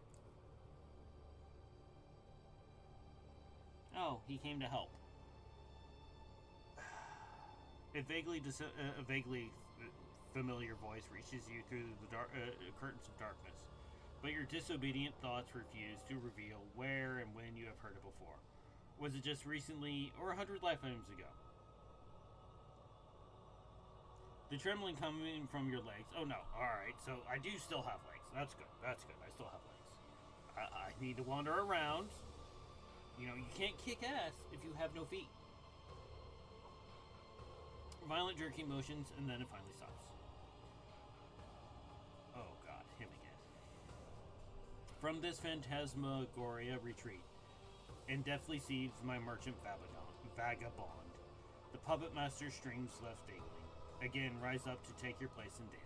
Oh, he came to help. A vaguely familiar voice reaches you through the curtains of darkness. But your disobedient thoughts refuse to reveal where and when you have heard it before. Was it just recently or 100 lifetimes ago? The trembling coming from your legs. Oh no, alright, so I do still have legs. That's good, I still have legs. I need to wander around. You know, you can't kick ass if you have no feet. Violent jerking motions, and then it finally stops. Oh god, him again. From this phantasmagoria retreat, and deftly seethes my merchant vagabond. The puppet master strings left dangling. Again, rise up to take your place and dance.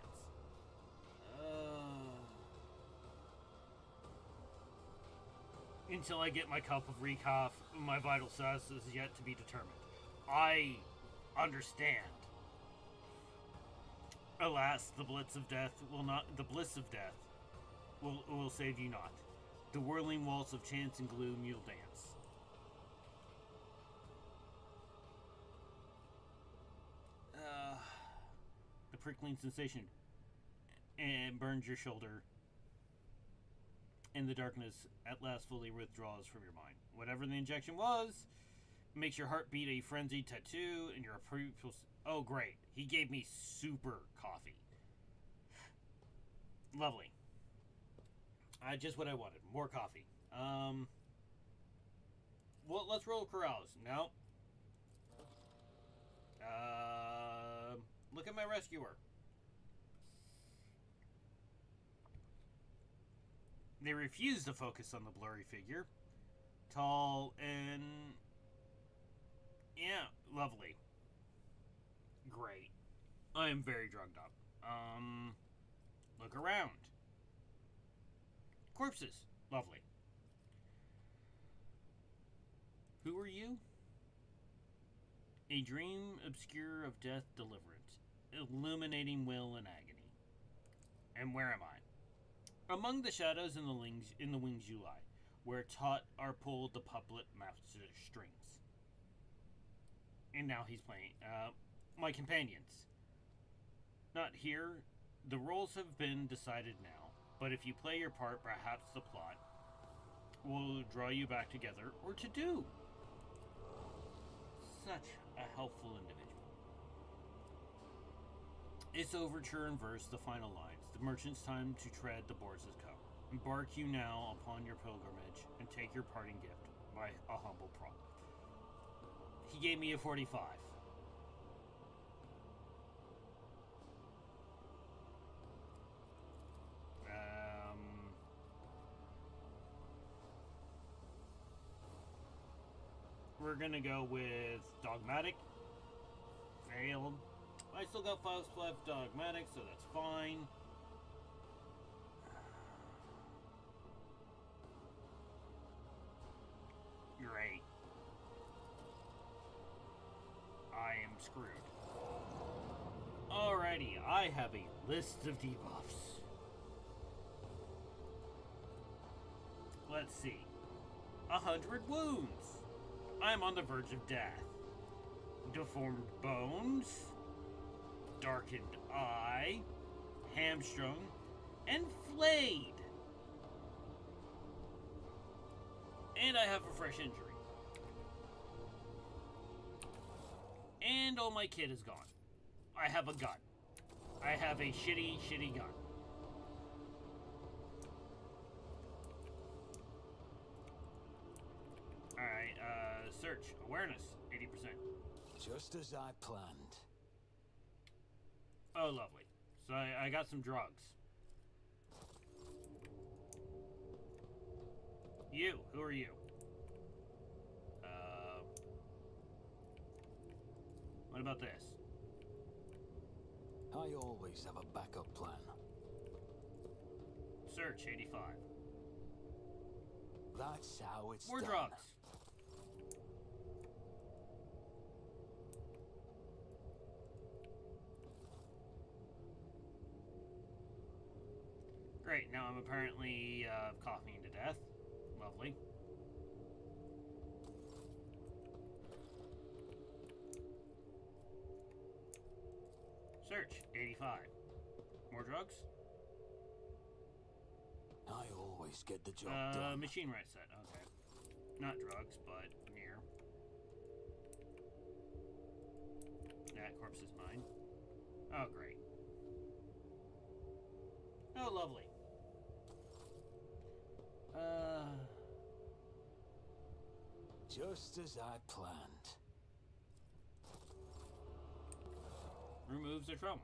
Until I get my cup of recough, my vital status is yet to be determined. I understand. Alas, the bliss of death will save you not. The whirling waltz of chance and gloom you'll dance. The prickling sensation and burns your shoulder, and the darkness at last fully withdraws from your mind. Whatever the injection was, makes your heart beat a frenzied tattoo, and your pupils. Oh, great! He gave me super coffee. Lovely. Just what I wanted. More coffee. Well, let's roll Corrales. No. Look at my rescuer. They refuse to focus on the blurry figure. Tall and... yeah, lovely. Great. I am very drugged up. Look around. Corpses. Lovely. Who are you? A dream obscure of death deliverance, illuminating will and agony. And where am I? Among the shadows in the wings you lie, where taut are pulled the puppet master strings. And now he's playing my companions. Not here. The roles have been decided now, but if you play your part, perhaps the plot will draw you back together, or to do. Such a helpful individual. Its overture and verse, the final lines. The merchant's time to tread the boards has come. Embark you now upon your pilgrimage and take your parting gift by a humble prop. He gave me a 45. We're gonna go with Dogmatic. Failed. I still got 5 left Dogmatic, so that's fine. Great. I am screwed. Alrighty, I have a list of debuffs. Let's see. 100 wounds. I'm on the verge of death. Deformed bones, darkened eye, hamstrung, and flayed. And I have a fresh injury. And all my kit is gone. I have a gun. I have a shitty gun. Alright, search. Awareness, 80%. Just as I planned. Oh, lovely. So I got some drugs. You, who are you? What about this? I always have a backup plan. Search, 85. That's how it's More done. drugs. Great, now I'm apparently coughing to death. Lovely. Search, 85. More drugs? I always get the job done. Machine right set, okay. Not drugs, but near. That corpse is mine. Oh, great. Oh, lovely. Just as I planned. Removes the trauma.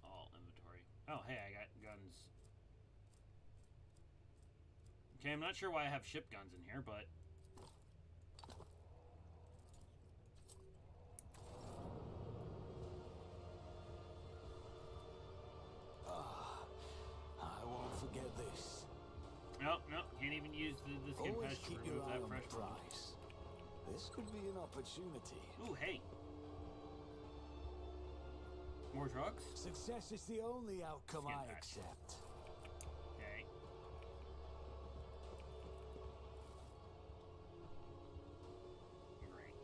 All inventory. Oh, hey, I got guns. Okay, I'm not sure why I have ship guns in here, but... I won't forget this. No, can't even use the skin Always patch to keep your remove eye that on fresh the wound. prize. This could be an opportunity. Ooh, hey. More drugs? Success is the only outcome Skin I patch. accept. Okay. Great.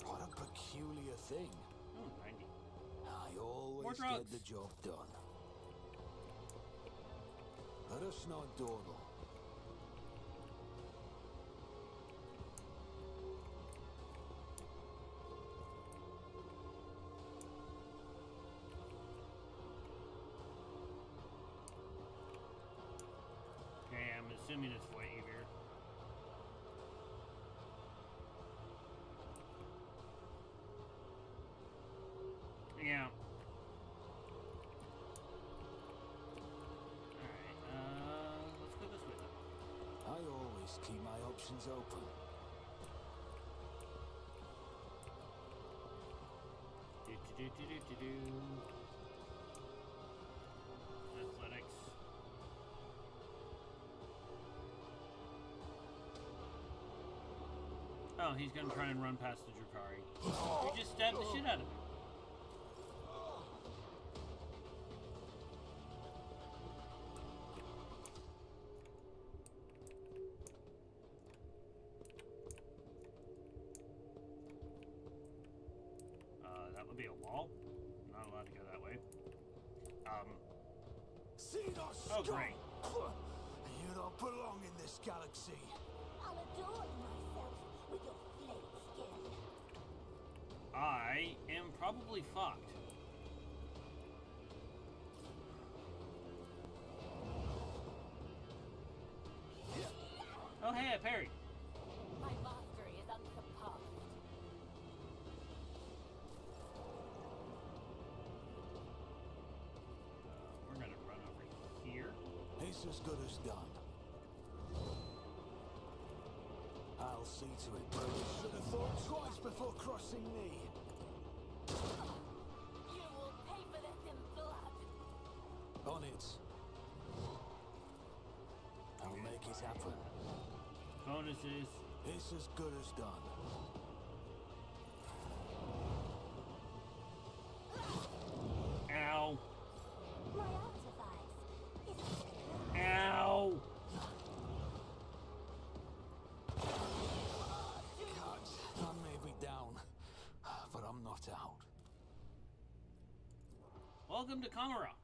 What a peculiar thing. Oh, 90. I always drugs. get the job done. Let us not dawdle. Okay, I'm assuming it's way easier. Yeah. Alright, let's go this way then. I always keep my options open. Athletics. Oh, he's gonna try and run past the Drukari. You just stabbed the shit out of him. That would be a wall. Not allowed to go that way. Oh, great. You don't belong in this galaxy. I'll adorn myself with your flake skin. I am probably fucked. Oh, hey, I parried. My mastery is unsurpassed. We're gonna run over here. It's as good as done. I'll see to it, but you should have thought twice before crossing me. You will pay for this in blood. On it. I'll make it happen. Bonuses. It's as good as done. Ow. My artifice is Ow. God, I may be down, but I'm not out. Welcome to Kamara.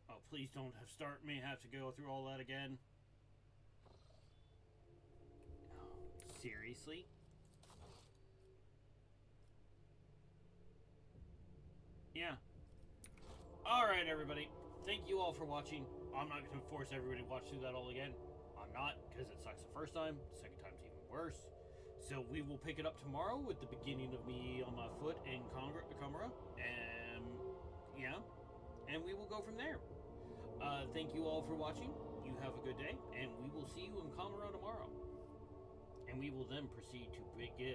Oh, please don't have to go through all that again. Oh, seriously? Yeah. Alright, everybody. Thank you all for watching. I'm not going to force everybody to watch through that all again. I'm not, because it sucks the first time. The second time's even worse. So we will pick it up tomorrow with the beginning of me on my foot in Kamara. And, yeah. And we will go from there. Thank you all for watching. You have a good day. And we will see you in Kamara tomorrow. And we will then proceed to give